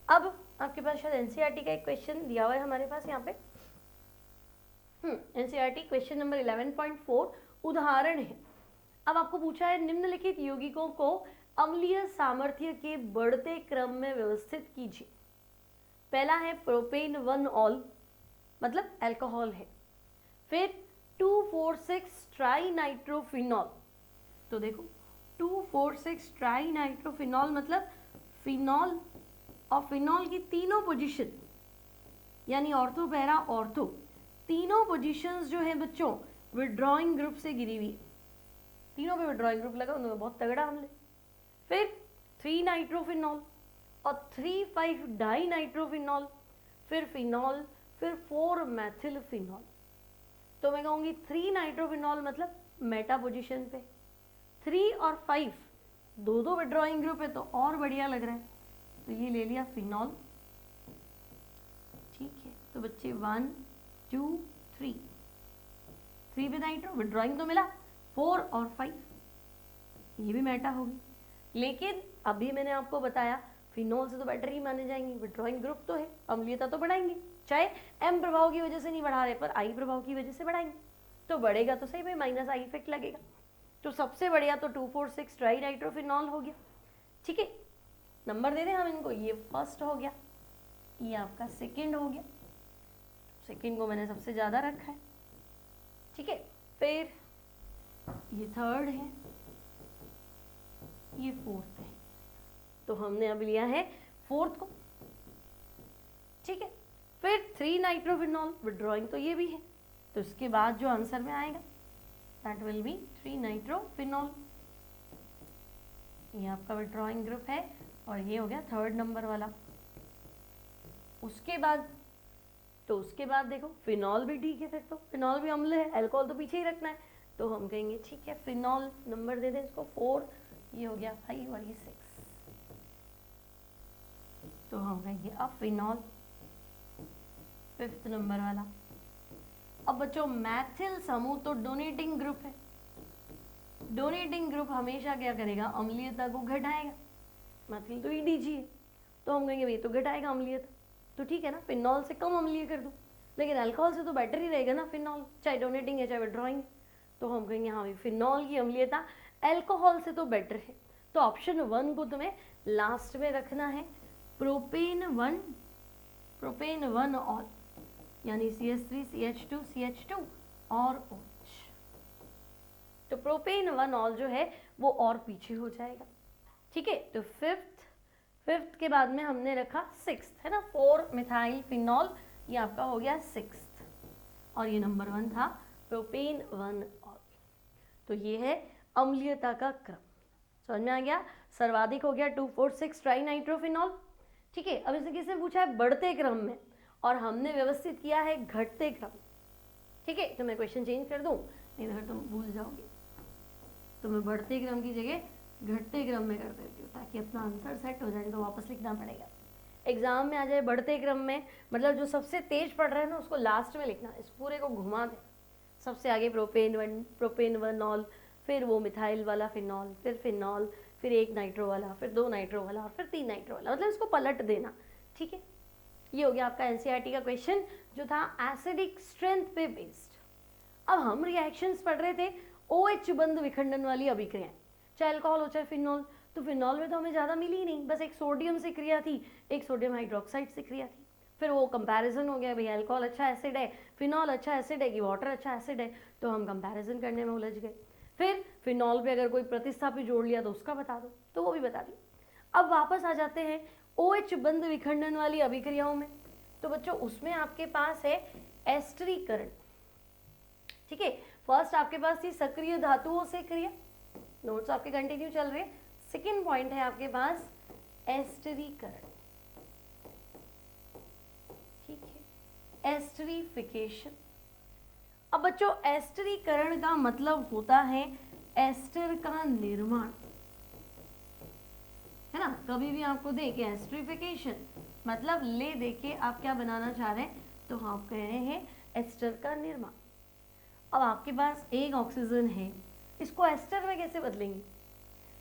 अब आपके पास शायद एनसीईआरटी का एक क्वेश्चन दिया हुआ है हमारे पास यहाँ पे। एनसीईआरटी क्वेश्चन नंबर 11.4 उदाहरण है। अब आपको पूछा है निम्नलिखित यौगिकों को अम्लीय सामर्थ्य के बढ़ते क्रम में व्यवस्थित कीजिए। पहला है प्रोपेन 1-ऑल, मतलब अल्कोहल है। फिर 2,4,6 ट्राइनाइट्रोफिनॉल, तो देखो 2,4,6 ट्राइनाइट्रोफिनॉल मतलब फिनॉल और फिनॉल की तीनों पोजीशन यानी ऑर्थो पैरा ऑर्थो तीनों पोजीशंस जो है बच्चों विड्रॉइंग ग्रुप से गिरी हुई, तीनों पे विड्रॉइंग ग्रुप लगा, उनमें बहुत तगड़ा हमले। फिर 3 नाइट्रोफिनॉल और 3,5 डाई नाइट्रोफिनॉल, फिर फिनॉल, फिर 4 मैथिल फिनॉल। तो मैं कहूँगी 3 नाइट्रोफिनॉल मतलब मेटा पोजीशन पे, 3 और 5 दो विड्रॉइंग ग्रुप है तो और बढ़िया लग रहा है, तो ये ले लिया फिनॉल। ठीक है, तो बच्चे 1 2 3 पे नाइट्रो विड्रॉइंग तो मिला, 4 और 5 ये भी मेटा होगी। लेकिन अभी मैंने आपको बताया फिनॉल से तो बेटर ही माने जाएंगे, विड्रॉइंग ग्रुप तो है, अम्लीयता तो बढ़ाएंगे, चाहे एम प्रभाव की वजह से नहीं बढ़ा रहे पर आई प्रभाव की वजह से बढ़ाएंगे, तो बढ़ेगा तो सही भाई, माइनस आई इफेक्ट लगेगा। तो सबसे बढ़िया तो 2,4,6 ट्राई नाइट्रोफिनॉल हो गया। ठीक है, नंबर दे दें हम इनको, ये फर्स्ट हो गया, ये आपका सेकंड हो गया, सेकंड को मैंने सबसे ज़्यादा रखा है। ठीक है, फिर ये थर्ड है, ये फोर्थ है, तो हमने अब लिया है फोर्थ को। ठीक है, फिर 3 नाइट्रोफिनॉल विड्रॉइंग तो ये भी है, तो इसके बाद जो आंसर में आएगा दैट विल बी 3 नाइट्रोफिनॉल। ये आपका विड्रॉइंग ग्रुप है और ये हो गया थर्ड नंबर वाला। उसके बाद देखो फिनॉल भी ठीक है, फिर तो फिनॉल भी अम्ल है, अल्कोहल तो पीछे ही रखना है, तो हम कहेंगे ठीक है फिनॉल, नंबर दे दें इसको 4, ये हो गया 5 और ये 6, तो हम कहेंगे अब फिनॉल फिफ्थ नंबर वाला। अब बच्चों मैथिल समूह तो डोनेटिंग ग्रुप है, डोनेटिंग ग्रुप हमेशा क्या करेगा, अम्लीयता को घटाएगा। मैथिल तो ईडीजी है, तो हम कहेंगे भाई तो घटाएगा अम्लीयता, तो ठीक है ना, फिनॉल से कम अम्लीय कर दूं, लेकिन अल्कोहल से तो बेटर ही रहेगा ना फिनॉल, चाहे डोनेटिंग है चाहे विड्रॉइंग, तो हम कहेंगे हाँ भाई फिनॉल की अम्लीयता अल्कोहल से तो बेटर है। तो ऑप्शन 1 को तुम्हें लास्ट में रखना है, प्रोपेन 1 ऑल, यानी CH3 CH2 CH2 और OH। तो प्रोपेन 1 ऑल जो है वो और पीछे हो जाएगा। ठीक है, तो फिफ्थ के बाद में हमने रखा 6th है ना, 4 मिथाइल फिनॉल, ये आपका हो गया 6th, और ये नंबर 1 था प्रोपेन 1 ऑल। तो ये है अम्लीयता का क्रम, समझ में आ गया। सर्वाधिक हो गया 2,4,6 ट्राइनाइट्रोफिनॉल। ठीक है, अब इसे किसने पूछा है, बढ़ते क्रम में, और हमने व्यवस्थित किया है घटते क्रम। ठीक है, तो मैं क्वेश्चन चेंज कर दूं, नहीं तो फिर तुम भूल जाओगे, तो मैं बढ़ते क्रम की जगह घटते क्रम में कर देती हूँ, ताकि अपना आंसर सेट हो जाए, तो वापस लिखना पड़ेगा। एग्जाम में आ जाए बढ़ते क्रम में, मतलब जो सबसे तेज पढ़ रहा है ना उसको लास्ट में लिखना, इस पूरे को घुमा दे, सबसे आगे प्रोपेन 1 ऑल, फिर वो मिथाइल वाला फिनॉल, फिर फिनॉल, फिर 1 नाइट्रो वाला, फिर 2 नाइट्रो वाला, और फिर 3 नाइट्रो वाला, मतलब इसको पलट देना। ठीक है, ये हो गया आपका एनसीईआरटी का क्वेश्चन जो था एसिडिक स्ट्रेंथ पे बेस्ड। अब हम रिएक्शंस पढ़ रहे थे OH बंद विखंडन वाली अभिक्रियाएं, चाहे अल्कोहल हो चाहे फिनॉल, तो फिनॉल में तो हमें ज़्यादा मिली ही नहीं, बस एक सोडियम से क्रिया थी, एक सोडियम हाइड्रोक्साइड से क्रिया थी, फिर वो कंपैरिजन हो गया, भाई अल्कोहल अच्छा एसिड है, फिनॉल अच्छा एसिड है कि वाटर अच्छा एसिड है, तो हम कंपैरिजन करने में उलझ गए। फिर फिनॉल पे अगर कोई प्रतिस्थापी जोड़ लिया तो उसका बता दो, तो वो भी बता दिया। अब वापस आ जाते हैं OH बंद विखंडन वाली अभिक्रियाओं में, तो बच्चों उसमें आपके पास है एस्टरीकरण। ठीक है, फर्स्ट आपके पास थी सक्रिय धातुओं से क्रिया, नोट्स आपके कंटिन्यू चल रहे हैं। सेकेंड पॉइंट है आपके पास एस्टरीकरण। ठीक है, एस्टरीफिकेशन। अब बच्चों एस्टरीकरण का मतलब होता है एस्टर का निर्माण, है ना। कभी भी आपको दे के एस्टरीफिकेशन मतलब ले दे के आप क्या बनाना चाह रहे हैं, तो आप कह रहे हैं एस्टर का निर्माण। अब आपके पास एक ऑक्सीजन है, इसको एस्टर में कैसे बदलेंगे?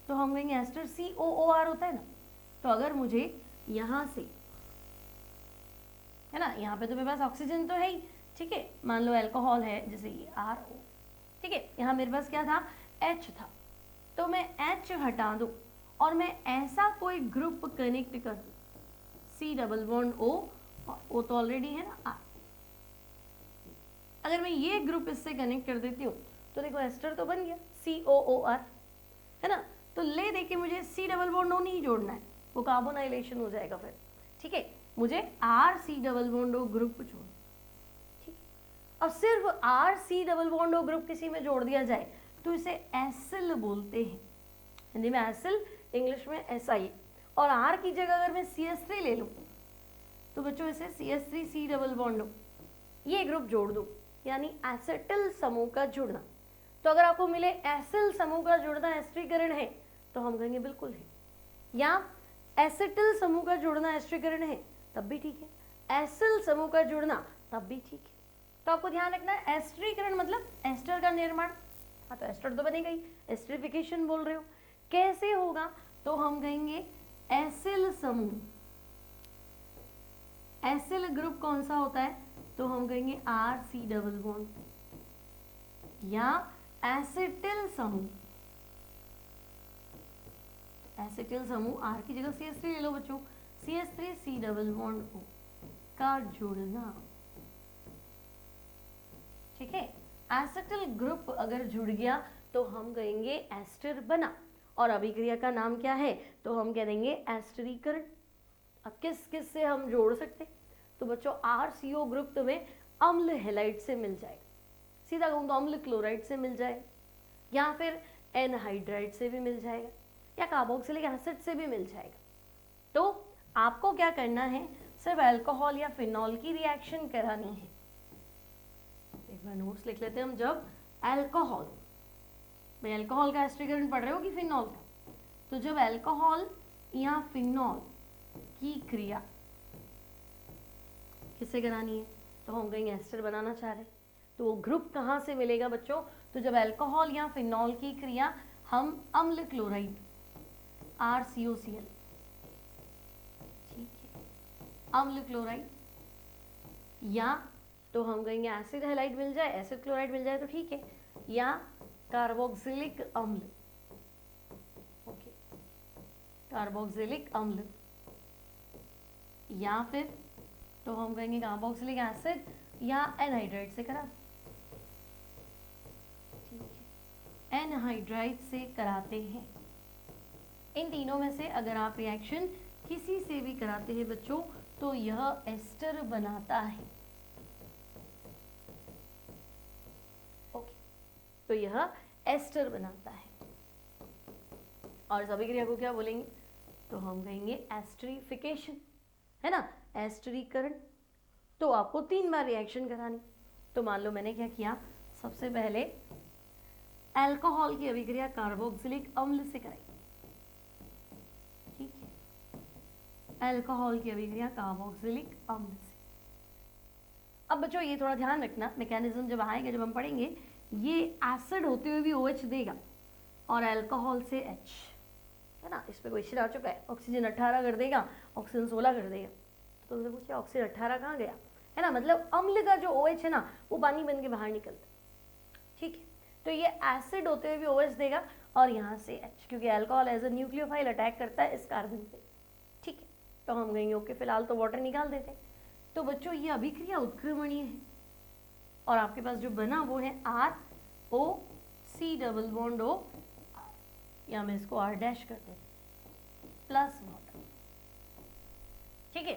तो हम कहेंगे एस्टर COOR होता है ना, तो अगर मुझे यहाँ से, है ना, यहाँ पे तो मेरे पास ऑक्सीजन तो है ही, ठीक है, मान लो अल्कोहल है जैसे ये RO, ठीक है, यहाँ मेरे पास क्या था, H था, तो मैं H हटा दूँ और मैं ऐसा कोई ग्रुप कनेक्ट कर दूँ, C डबल बॉन्ड O, और O तो ऑलरेडी है ना R, अगर मैं ये ग्रुप इससे कनेक्ट कर देती हूँ तो देखो एस्टर तो बन गया COOR, है ना, तो ले दे के मुझे C डबल बॉन्ड O नहीं जोड़ना है, वो कार्बोनाइलेशन हो जाएगा फिर, ठीक है, मुझे RC double bond O group जोड़, ठीक, अब सिर्फ RC double bond O group किसी में जोड़ दिया जाए तो इसे एसिल बोलते हैं, हिंदी में एसिल, इंग्लिश में SI, और R की जगह अगर मैं CH3 ले लूँ तो बच्चों इसे CH3C डबल बॉन्ड O ये ग्रुप जोड़ दूँ, यानी एसिटिल समूह का जुड़ना। तो अगर आपको मिले एसिल समूह का जुड़ना एस्टरीकरण है तो हम कहेंगे बिल्कुल है, या एसिटिल समूह का जुड़ना एस्टरीकरण है तब भी ठीक है, एसिल समूह का जुड़ना तब भी ठीक है। तो आपको ध्यान रखना है एस्टरीकरण मतलब एस्टर का निर्माण, हाँ तो एस्टर तो बनेगा ही, एस्टरिफिकेशन बोल रहे हो, कैसे होगा, तो हम कहेंगे एसिल समूह, एसिल ग्रुप कौन सा होता है, तो हम कहेंगे RC डबल बॉन्ड, या एसिटिल समूह, एसिटिल समूह R की जगह CH3 ले लो बच्चों, CH3C डबल बॉन्ड O का जुड़ना, ठीक है, एसिटिल ग्रुप अगर जुड़ गया तो हम कहेंगे एस्टर बना, और अभिक्रिया का नाम क्या है, तो हम कह देंगे एस्टरीकरण। अब किस किस से हम जोड़ सकते, तो बच्चों RCO ग्रुप तुम्हें अम्ल हेलाइड से मिल जाएगा, सीधा कहूँ तो अम्ल क्लोराइड से मिल जाएगा, या फिर एनहाइड्राइड से भी मिल जाएगा, या कार्बोक्सिलिक एसिड से भी मिल जाएगा। तो आपको क्या करना है, सिर्फ अल्कोहल या फिनॉल की रिएक्शन करानी है। एक बार नोट्स लिख लेते हैं हम, जब अल्कोहल, भाई अल्कोहल का एस्टरीकरण पढ़ रहे हो कि फिनॉल का, तो जब अल्कोहल या फिनॉल की क्रिया किससे करानी है, तो हम कहेंगे एस्टर बनाना चाह रहे, तो वो ग्रुप कहाँ से मिलेगा बच्चों, तो जब अल्कोहल या फिनॉल की क्रिया हम अम्ल क्लोराइड RCOCl, ठीक है, अम्ल क्लोराइड, या तो हम कहेंगे एसिड हैलाइड मिल जाए, एसिड क्लोराइड मिल जाए तो ठीक है, या कार्बोक्सिलिक अम्ल, ओके, कार्बोक्सिलिक अम्ल, या फिर तो हम कहेंगे कार्बोक्सिलिक एसिड या एनहाइड्राइड से करा, ठीक है, एनहाइड्राइड से कराते हैं। इन तीनों में से अगर आप रिएक्शन किसी से भी कराते हैं बच्चों तो यह एस्टर बनाता है, ओके, तो यह एस्टर बनाता है। और इस अभिक्रिया को क्या बोलेंगे, तो हम कहेंगे एस्टरीफिकेशन, है ना, एस्टरीकरण। तो आपको 3 बार रिएक्शन करानी, तो मान लो मैंने क्या किया, सबसे पहले अल्कोहल की अभिक्रिया कार्बोक्सिलिक अम्ल से कराई, ठीक है, अल्कोहल की अभिक्रिया कार्बोक्सिलिक अम्ल से। अब बच्चों ये थोड़ा ध्यान रखना, मैकेनिज्म जब आएगा, जब हम पढ़ेंगे, ये एसिड होते हुए भी OH देगा और अल्कोहल से H, है ना, इस पे क्वेश्चन आ चुका है, ऑक्सीजन 18 कर देगा, ऑक्सीजन 16 कर देगा, तो तुमसे पूछे ऑक्सीजन 18 कहाँ गया, है ना, मतलब अम्ल का जो OH है ना वो पानी बन के बाहर निकलता है, ठीक है, तो ये एसिड होते हुए भी OH देगा और यहाँ से H, क्योंकि alcohol as a nucleophile attack करता है इस कार्बन पे, ठीक है, तो हम कहेंगे ओके, फिलहाल तो वाटर निकाल देते हैं। तो बच्चों ये अभिक्रिया उत्क्रमणीय है और आपके पास जो बना वो है ROC डबल बॉन्ड O, या मैं इसको R डैश कर देती प्लस वाटर, ठीक है,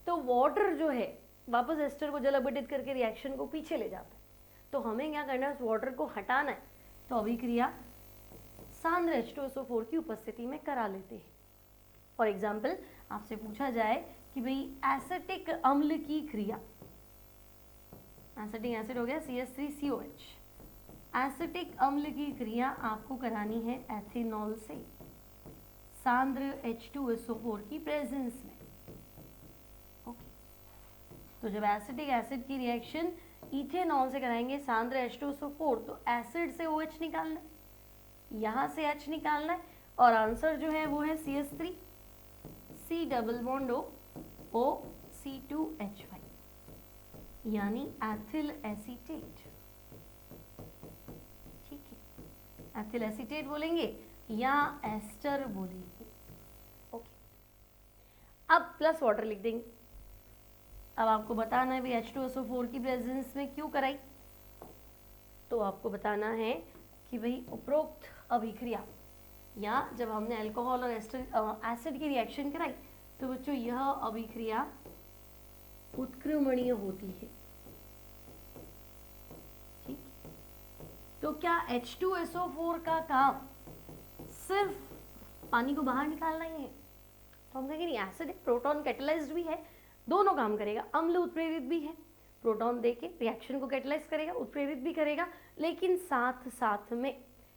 तो वाटर जो है वापस एस्टर को जल अपघटित करके रिएक्शन को पीछे ले जाता है, तो हमें क्या करना है, उस वाटर को हटाना है, तो अभिक्रिया सांद्र H2SO4 की उपस्थिति में करा लेते हैं। फॉर एग्जाम्पल आपसे पूछा जाए कि भाई एसिटिक अम्ल की क्रिया, एसिटिक एसिड हो गया CH3COH, एसिटिक अम्ल की क्रिया आपको करानी है एथेनॉल से सांद्र H2SO4 की प्रेजेंस में, ओके, तो जब एसिटिक एसिड की रिएक्शन इथेनॉल से कराएंगे सांद्र H2SO4, तो एसिड से OH निकालना, यहाँ से H निकालना है और आंसर जो है वो है CH3, C double bond O C2H5, यानी एथिल एसीटेट। ठीक है, एथिल एसीटेट बोलेंगे या एस्टर बोलेंगे। ओके, अब प्लस वाटर लिख देंगे। अब आपको बताना है भी H2SO4 की प्रेजेंस में क्यों कराई, तो आपको बताना है कि भाई उपरोक्त अभिक्रिया या जब हमने अल्कोहल और एसिड की रिएक्शन कराई तो बच्चों यह अभिक्रिया उत्क्रमणीय होती है। ठीक, तो क्या H2SO4 का काम सिर्फ पानी को बाहर निकालना ही है, तो हम कहेंगे नहीं, एसिड प्रोटॉन कैटेलाइज्ड भी है, दोनों काम करेगा। अम्ल उत्प्रेरित भी है, प्रोटॉन देके रिएक्शन को कैटेलाइज करेगा, उत्प्रेरित भी करेगा, लेकिन साथ साथ में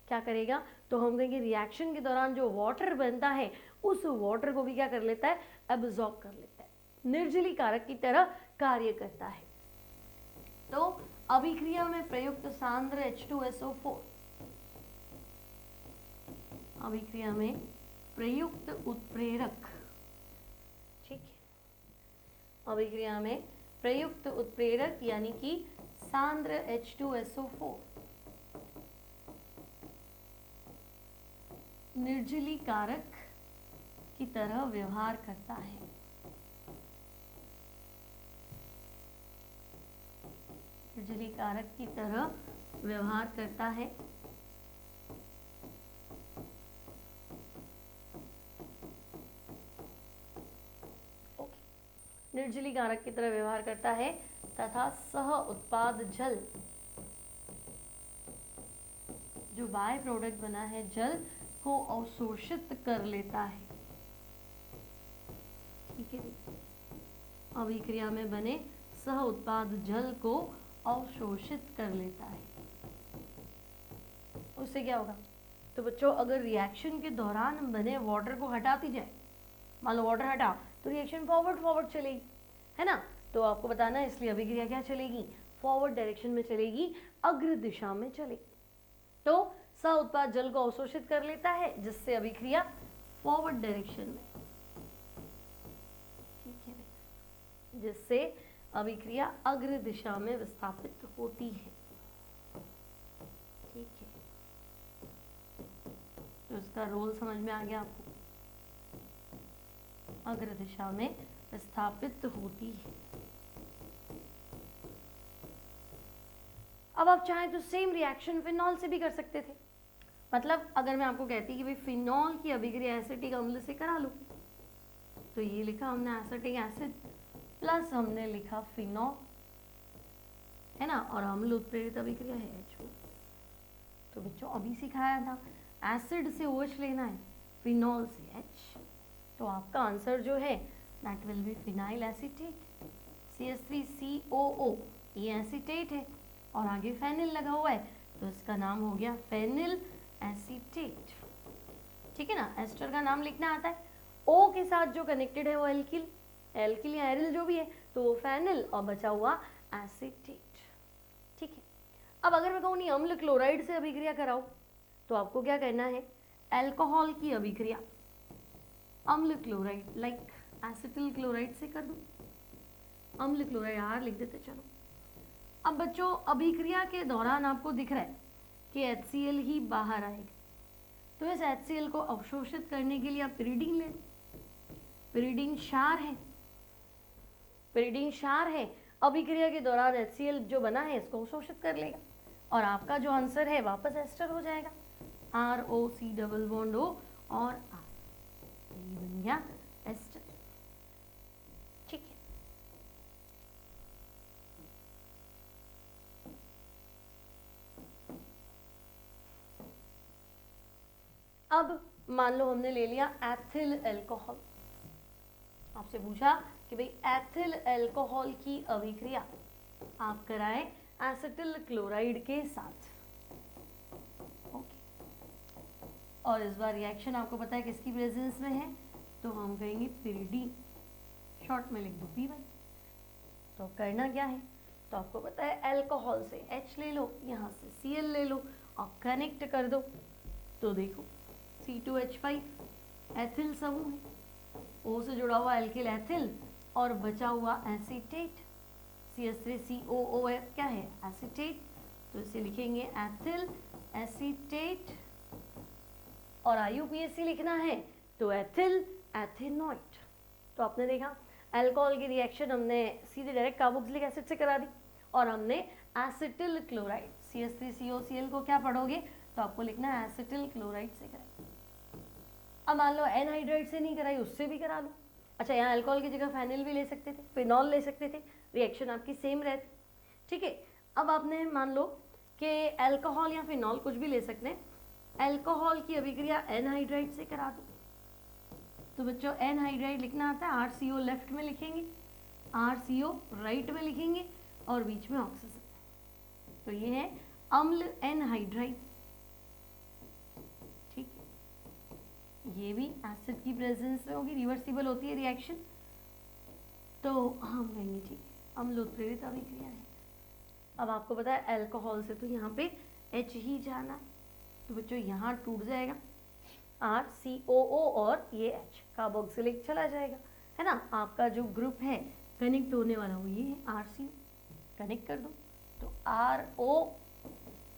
क्या करेगा, तो हम कहेंगे रिएक्शन के दौरान जो वाटर बनता है उस वाटर को भी क्या कर लेता है, एब्जॉर्ब कर लेता है, निर्जली कारक की तरह कार्य करता है। तो अभिक्रिया में प्रयुक्त सांद्र H2SO4, अभिक्रिया में प्रयुक्त उत्प्रेरक, ठीक है, अभिक्रिया में प्रयुक्त उत्प्रेरक यानी कि सांद्र H2SO4 निर्जली कारक की तरह व्यवहार करता है। निर्जली कारक की तरह व्यवहार करता है। निर्जली कारक की तरह व्यवहार करता है तथा सह उत्पाद जल, जो बाय प्रोडक्ट बना है जल को अवशोषित कर लेता है। ठीक है, अभिक्रिया में बने सह उत्पाद जल को अवशोषित कर लेता है। उससे क्या होगा, तो बच्चों अगर रिएक्शन के दौरान बने वाटर को हटाती जाए, मान लो वाटर हटा तो रिएक्शन फॉरवर्ड चलेगी, है ना, तो आपको बताना है, इसलिए अभिक्रिया क्या चलेगी, फॉरवर्ड डायरेक्शन में चलेगी, अग्र दिशा में चलेगी। तो सह उत्पाद जल को अवशोषित कर लेता है जिससे अभिक्रिया फॉरवर्ड डायरेक्शन में, ठीक है, जिससे अभिक्रिया अग्र दिशा में विस्थापित होती है। ठीक है, तो इसका रोल समझ में आ गया आपको, अग्र दिशा में विस्थापित होती है। अब आप चाहें तो सेम रिएक्शन फिनॉल से भी कर सकते थे। मतलब अगर मैं आपको कहती कि भाई फिनॉल की अभिक्रिया एसिटिक अम्ल से करा लो, तो ये लिखा हमने एसिटिक एसिड प्लस हमने लिखा फिनॉल, है ना, और अम्ल उत्प्रेरित अभिक्रिया है H2। तो बच्चों अभी सिखाया था एसिड से OH लेना है, फिनॉल से H, तो आपका आंसर जो है that will be phenyl acetate, CH3COO, ये एसीटेट है और आगे फेनिल लगा हुआ है तो इसका नाम हो गया फेनिल एसीटेट। ठीक है ना, एस्टर का नाम लिखना आता है, O के साथ जो कनेक्टेड है वो एल्किल, एल्किल या एरिल जो भी है तो वो फेनिल और बचा हुआ एसीटेट। ठीक है, अब अगर मैं कहूँ नहीं अम्ल क्लोराइड से अभिक्रिया कराओ तो आपको क्या करना है, अल्कोहल की अभिक्रिया अम्ल क्लोराइड लाइक एसिटिल क्लोराइड से कर दो, अम्ल क्लोराइड आर लिख देते चलो। अब बच्चों अभिक्रिया के दौरान आपको दिख रहा है कि HCl ही बाहर आएगा, तो इस HCl को अवशोषित करने के लिए आप पिरिडीन ले, पिरिडीन क्षार है, पिरिडीन क्षार है, अभिक्रिया के दौरान HCl जो बना है इसको अवशोषित कर लेगा और आपका जो आंसर है वापस एस्टर हो जाएगा, ROC डबल बॉन्ड O और R, ये बन गया एस्टर। ठीक है, अब मान लो हमने ले लिया एथिल अल्कोहल, आपसे पूछा कि भाई एथिल अल्कोहल की अभिक्रिया आप कराएं एसिटिल क्लोराइड के साथ। ओके, और इस बार रिएक्शन आपको पता है किसकी प्रेजेंस में है, तो हम कहेंगे पिरिडीन, शॉर्ट में लिख दो P1। तो करना क्या है, तो आपको पता है अल्कोहल से H ले लो, यहाँ से Cl ले लो और कनेक्ट कर दो, तो देखो C2H5 एथिल समूह है, O से जुड़ा हुआ एल्किल एथिल और बचा हुआ एसीटेट, CH3COO क्या है एसीटेट, तो इसे लिखेंगे एथिल एसीटेट। और IUPAC लिखना है तो एथिल एथेनॉइट। तो आपने देखा अल्कोहल की रिएक्शन हमने सीधे डायरेक्ट कार्बोक्सिलिक एसिड से करा दी और हमने एसिटिल क्लोराइड CH3COCl को क्या पढ़ोगे तो आपको लिखना है एसिटिल क्लोराइड से कराई। अब मान लो एनहाइड्राइड से नहीं कराई, उससे भी करा लो। अच्छा, यहाँ अल्कोहल की जगह फेनिल भी ले सकते थे, फिनॉल ले सकते थे, रिएक्शन आपकी सेम रहती। ठीक है, अब आपने मान लो कि अल्कोहल या फिनॉल कुछ भी ले सकते हैं, अल्कोहल की अभिक्रिया एनहाइड्राइड से करा दो। तो बच्चों एनहाइड्राइड लिखना आता है, RCO लेफ्ट में लिखेंगे, RCO राइट में लिखेंगे और बीच में ऑक्सीजन। तो ये है अम्ल एनहाइड्राइड। ठीक है, ये भी एसिड की प्रेजेंस में होगी, रिवर्सिबल होती है रिएक्शन। तो हम कहेंगे ठीक है, अम्ल उत्प्रेरित अभिक्रिया है। अब आपको पता है अल्कोहल से तो यहाँ पे H ही जाना है, तो बच्चों यहाँ टूट जाएगा RCOO और ये H कार्बोक्सिलिक चला जाएगा, है ना। आपका जो ग्रुप है कनेक्ट होने वाला वो ये है RCO, कनेक्ट कर दो तो RO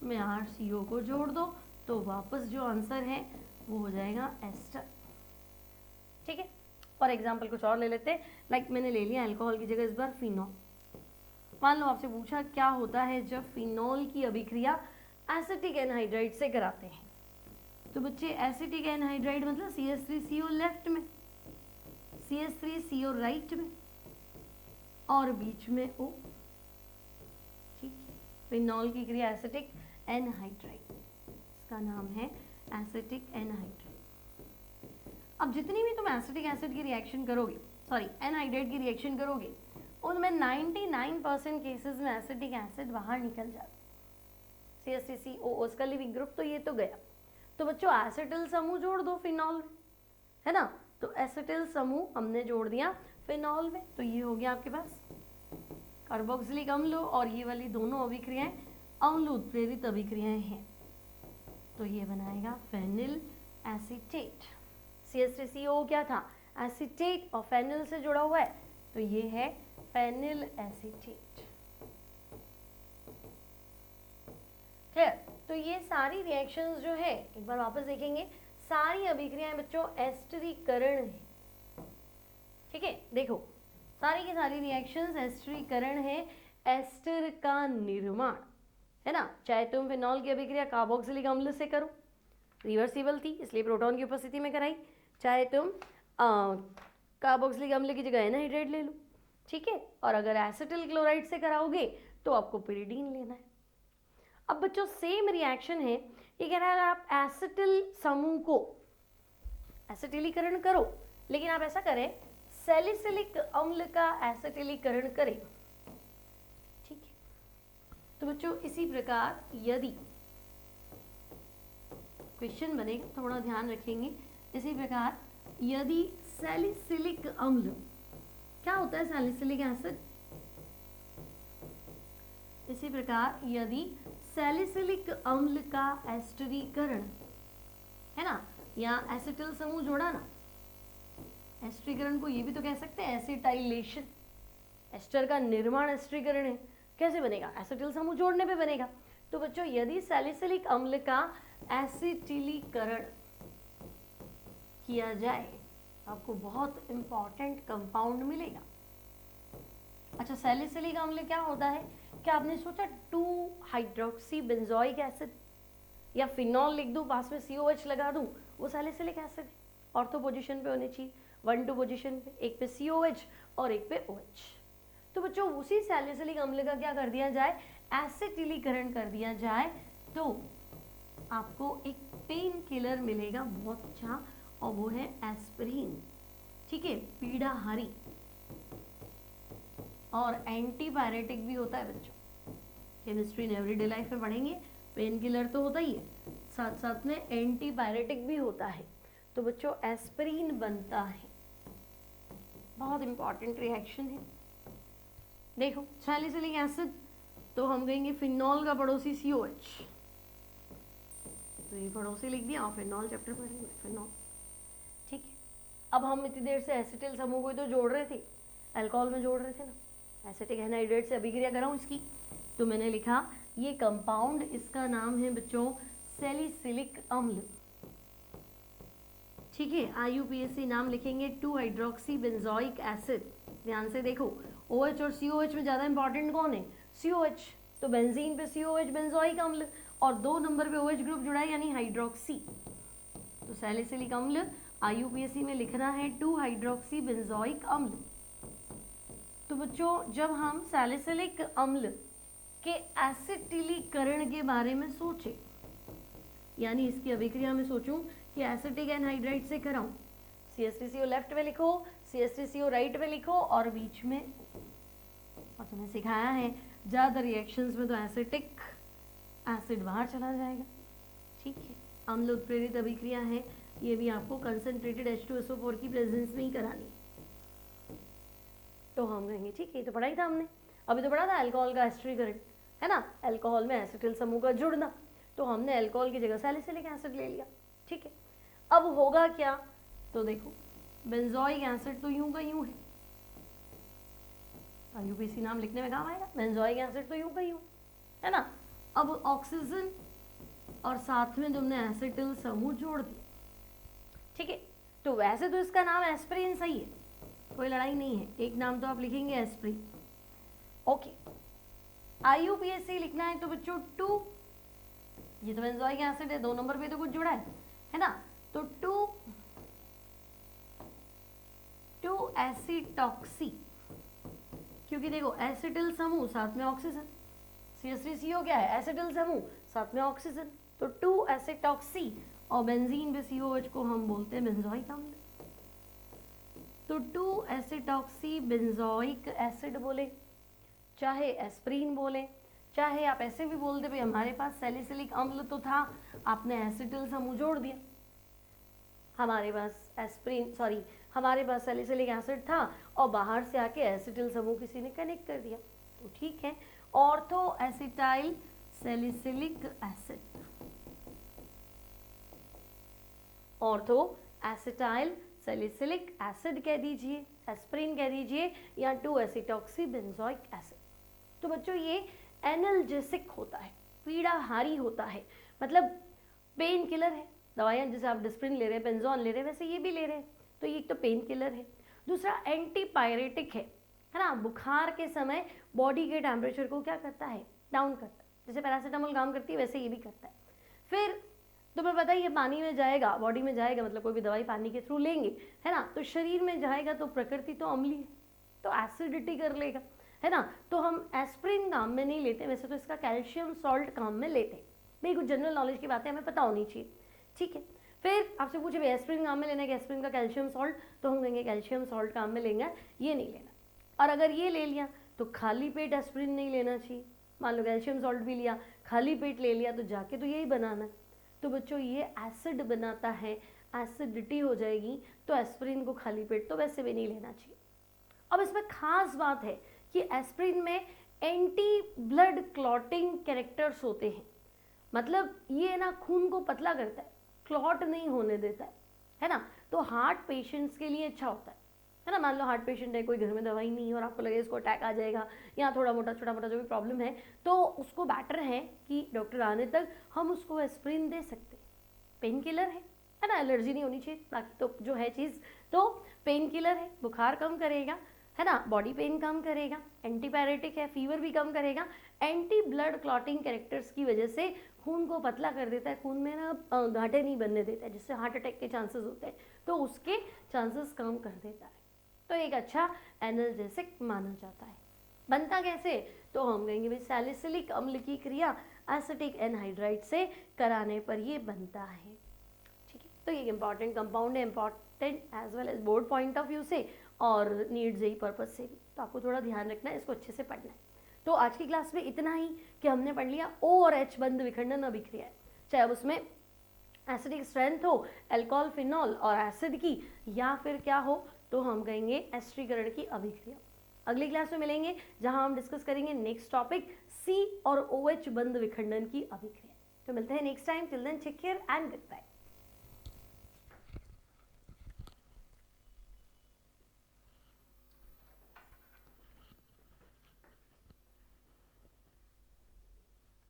में RCO को जोड़ दो तो वापस जो आंसर है वो हो जाएगा एस्टर। ठीक है, फॉर एग्जाम्पल कुछ और ले लेते हैं, लाइक मैंने ले लिया अल्कोहल की जगह इस बार फिनॉल। मान लो आपसे पूछा क्या होता है जब फिनॉल की अभिक्रिया एसिटिक एनहाइड्राइड से कराते हैं। तो बच्चे एसिटिक एनहाइड्राइड मतलब CH3CO लेफ्ट में, CH3CO राइट में और बीच में O। ठीक है, फिनॉल की क्रिया एसिटिक एनहाइड्राइड, इसका नाम है एसिटिक एनहाइड्राइड। अब जितनी भी तुम एसिटिक एसिड की रिएक्शन करोगे, सॉरी एनहाइड्राइड की रिएक्शन करोगे, उनमें 99% केसेस में एसिटिक एसिड बाहर निकल जाता है। CH3COO उसका लिविंग ग्रुप तो ये तो गया। तो बच्चों एसिटिल समूह जोड़ दो फिनॉल में, है ना। तो एसिटिल समूह हमने जोड़ दिया फिनॉल में, तो ये हो गया आपके पास कार्बोक्सिलिक अम्ल और ये वाली दोनों अभिक्रियाएं अम्ल उत्प्रेरित अभिक्रियाएं हैं। तो ये बनाएगा फेनिल एसीटेट। CH3COO क्या था एसीटेट और फेनिल से जुड़ा हुआ है, तो ये है फेनिल एसीटेट। क्लियर। तो ये सारी रिएक्शंस जो है एक बार वापस देखेंगे, सारी अभिक्रियाएं बच्चों एस्टरीकरण है। ठीक है, देखो सारी की सारी रिएक्शंस एस्टरीकरण है, एस्टर का निर्माण, है ना। चाहे तुम फिनॉल की अभिक्रिया कार्बोक्सिलिक अम्ल से करो, रिवर्सिबल थी इसलिए प्रोटॉन की उपस्थिति में कराई, चाहे तुम कार्बोक्सिलिक अम्ल की जगह एनहाइड्राइड ले लो। ठीक है, और अगर एसिटिल क्लोराइड से कराओगे तो आपको पिरिडीन लेना है। अब बच्चों सेम रिएक्शन है, ये कह रहा है अगर आप एसिटिल समूह को एसिटिलीकरण करो, लेकिन आप ऐसा करें सैलिसिलिक अम्ल का एसिटिलीकरण करें। ठीक है, तो बच्चों इसी प्रकार यदि क्वेश्चन बनेगा थोड़ा ध्यान रखेंगे, इसी प्रकार यदि सैलिसिलिक अम्ल, क्या होता है सैलिसिलिक एसिड, इसी प्रकार यदि सैलिसिलिक अम्ल का एस्टरीकरण, है ना, या एसिटिल समूह जोड़ा ना, एस्टरीकरण को ये भी तो कह सकते हैं एसिटाइलेशन, एस्टर का निर्माण एस्टरीकरण है, कैसे बनेगा एसिटिल समूह जोड़ने पे बनेगा। तो बच्चों यदि सैलिसिलिक अम्ल का एसिटिलीकरण किया जाए आपको बहुत इंपॉर्टेंट कंपाउंड मिलेगा। अच्छा, सैलिसिलिक अम्ल क्या होता है, क्या आपने सोचा 2 हाइड्रोक्सी बेंजोइक एसिड या फिनॉल लिख दूं पास में COH लगा दूं, वो सैलिसिलिक एसिड है। ऑर्थो पोजीशन पे होने चाहिए, 1-2 पोजीशन पे, एक पे COH और एक पे OH। तो बच्चों उसी सैलिसिलिक अम्ल का क्या कर दिया जाए एसिटिलीकरण कर दिया जाए, तो आपको एक पेन किलर मिलेगा बहुत अच्छा, और वो है एस्पिरिन। ठीक है, पीड़ाहारी और एंटीपायरेटिक भी होता है बच्चों, केमिस्ट्री इन एवरीडे लाइफ में पढ़ेंगे, पेन किलर तो होता ही है, साथ साथ में एंटीपायरेटिक भी होता है। तो बच्चों एस्पिरिन बनता है, बहुत इंपॉर्टेंट रिएक्शन है। देखो सैलिसिलिक एसिड तो हम कहेंगे फिनॉल का पड़ोसी COH, तो ये पड़ोसी लिख दिया और फिनॉल चैप्टर पढ़ेंगे, फिनॉल। ठीक है, अब हम इतनी देर से एसिटिल समूह को तो जोड़ रहे थे, अल्कोहल में जोड़ रहे थे ना, एसिटिक एनहाइड्रेट से अभिक्रिया कराऊँ इसकी, तो मैंने लिखा ये कंपाउंड, इसका नाम है बच्चों सैलिसिलिक अम्ल। ठीक है, IUPAC नाम लिखेंगे 2 हाइड्रोक्सी बेंजोइक एसिड। ध्यान से देखो, OH और COH में ज़्यादा इंपॉर्टेंट कौन है? COH। तो बेंजीन पे COH बेंजोइक अम्ल और 2 नंबर पे OH ग्रुप जुड़ा है यानी हाइड्रोक्सी, तो सैलिसिलिक अम्ल IUPAC में लिखना है 2 हाइड्रोक्सी बेंजोइक अम्ल। तो बच्चों जब हम सैलिसिलिक अम्ल के एसिटिलीकरण के बारे में सोचें, यानी इसकी अभिक्रिया में सोचूं कि एसिटिक एनहाइड्राइड से कराऊं, CH3CO लेफ्ट में लिखो, CH3CO राइट में लिखो और बीच में, और तुम्हें सिखाया है ज़्यादा रिएक्शंस में तो एसिटिक एसिड बाहर चला जाएगा। ठीक है, अम्ल उत्प्रेरित अभिक्रिया है, ये भी आपको कंसंट्रेटेड H2SO4 की प्रेजेंस में ही करानी। तो हम कहेंगे ठीक है, तो पढ़ा ही था हमने, अभी तो पढ़ा था अल्कोहल का एस्टरीकरण, है ना, अल्कोहल में एसिटिल समूह का जुड़ना, तो हमने अल्कोहल की जगह सैलिसिलिक एसिड ले लिया। ठीक है, अब होगा क्या, तो देखो बेंजोइक एसिड तो यूं का यूं है, IUPAC नाम लिखने में काम आएगा, बेंजोइक एसिड तो यूं का यूं है ना। अब ऑक्सीजन और साथ में तुमने एसिटिल समूह जोड़ दिया। ठीक है, तो वैसे तो इसका नाम एस्प्रिन सही है, कोई लड़ाई नहीं है, एक नाम तो आप लिखेंगे एस्प्रिन। ओके, IUPAC लिखना है तो बच्चों 2, ये तो बेंजोइक एसिड है, 2 नंबर पे तो कुछ जुड़ा है ना, तो 2 एसिटॉक्सी, क्योंकि देखो एसिटिल समूह साथ में ऑक्सीजन, CH3CO क्या है, एसिटिल समूह साथ में ऑक्सीजन, तो 2 एसिटॉक्सी और बेंजीन पे COH को हम बोलते हैं बेंजोइक अम्ल। तो 2 एसिटॉक्सी बेंजोइक एसिड बोले, चाहे एस्प्रीन बोले, चाहे आप ऐसे भी बोल दे भाई हमारे पास सैलिसिलिक अम्ल तो था, आपने एसिटिल समूह जोड़ दिया, हमारे पास सैलिसिलिक एसिड था और बाहर से आके एसिटिल समूह किसी ने कनेक्ट कर दिया, तो ठीक है, ortho acetyl salicylic acid, ortho acetyl salicylic acid कह दीजिए, एस्प्रिन कह दीजिए, या 2 एसिटॉक्सी बेंजोइक एसिड। तो बच्चों ये एनाल्जेसिक होता है, पीड़ाहारी होता है, मतलब पेन किलर है, दवाइयाँ जैसे आप डिस्प्रिन ले रहे हैं, बेंजोन ले रहे हैं, वैसे ये भी ले रहे हैं, तो ये एक तो पेन किलर है, दूसरा एंटीपायरेटिक है ना, बुखार के समय बॉडी के टेम्परेचर को क्या करता है, डाउन करता है, जैसे पैरासीटामोल काम करती है वैसे ये भी करता है। फिर तुम्हें पता ही ये पानी में जाएगा, बॉडी में जाएगा, मतलब कोई भी दवाई पानी के थ्रू लेंगे, है ना, तो शरीर में जाएगा तो प्रकृति तो अम्लीय है, तो एसिडिटी कर लेगा, है ना, तो हम एस्प्रिन काम में नहीं लेते, वैसे तो इसका कैल्शियम सॉल्ट काम में लेते हैं, भाई कुछ जनरल नॉलेज की बातें हमें पता होनी चाहिए। ठीक है, फिर आपसे पूछे भाई एस्प्रिन काम में लेना है कि एस्प्रिन का कैल्शियम सॉल्ट, तो हम कहेंगे कैल्शियम सॉल्ट काम में लेंगे, ये नहीं लेना, और अगर ये ले लिया तो खाली पेट एस्प्रिन नहीं लेना चाहिए, मान लो कैल्शियम सॉल्ट भी लिया, खाली पेट ले लिया, तो जाके तो यही बनाना है, तो बच्चों ये एसिड बनाता है, एसिडिटी हो जाएगी, तो एस्प्रिन को खाली पेट तो वैसे भी नहीं लेना चाहिए। अब इसमें खास बात है कि एस्प्रिन में एंटी ब्लड क्लॉटिंग कैरेक्टर्स होते हैं, मतलब ये ना खून को पतला करता है, क्लॉट नहीं होने देता है ना, तो हार्ट पेशेंट्स के लिए अच्छा होता है ना, मान लो हार्ट पेशेंट है, कोई घर में दवाई नहीं है और आपको लगे इसको अटैक आ जाएगा या थोड़ा मोटा छोटा मोटा जो भी प्रॉब्लम है, तो उसको बेटर है कि डॉक्टर आने तक हम उसको एस्प्रिन दे सकते हैं, पेन किलर है ना, एलर्जी नहीं होनी चाहिए, बाकी तो जो है चीज़ तो पेन किलर है, बुखार कम करेगा, है ना, बॉडी पेन कम करेगा, एंटीपायरेटिक है, फीवर भी कम करेगा, एंटी ब्लड क्लॉटिंग कैरेक्टर्स की वजह से खून को पतला कर देता है, खून में ना गांठें नहीं बनने देता है, जिससे हार्ट अटैक के चांसेस होते हैं, तो उसके चांसेस कम कर देता है, तो एक अच्छा एनाल्जेसिक माना जाता है। बनता कैसे, तो हम कहेंगे भाई सैलिसिलिक अम्ल की क्रिया एसिटिक एनहाइड्राइड से कराने पर ये बनता है। ठीक है, तो ये इंपॉर्टेंट कंपाउंड है, important as well as board point of view से और नीड्स यही पर्पज से भी, तो आपको थोड़ा ध्यान रखना है, इसको अच्छे से पढ़ना है। तो आज की क्लास में इतना ही कि हमने पढ़ लिया O और H बंध विखंडन अभिक्रिया, चाहे अब उसमें एसिडिक स्ट्रेंथ हो, अल्कोहल फिनॉल और एसिड की, या फिर क्या हो तो हम कहेंगे एस्टरीकरण की अभिक्रिया। अगली क्लास में मिलेंगे जहां हम डिस्कस करेंगे नेक्स्ट टॉपिक C और OH बंध विखंडन की अभिक्रिया। तो मिलते हैं next time, till then take care and good bye.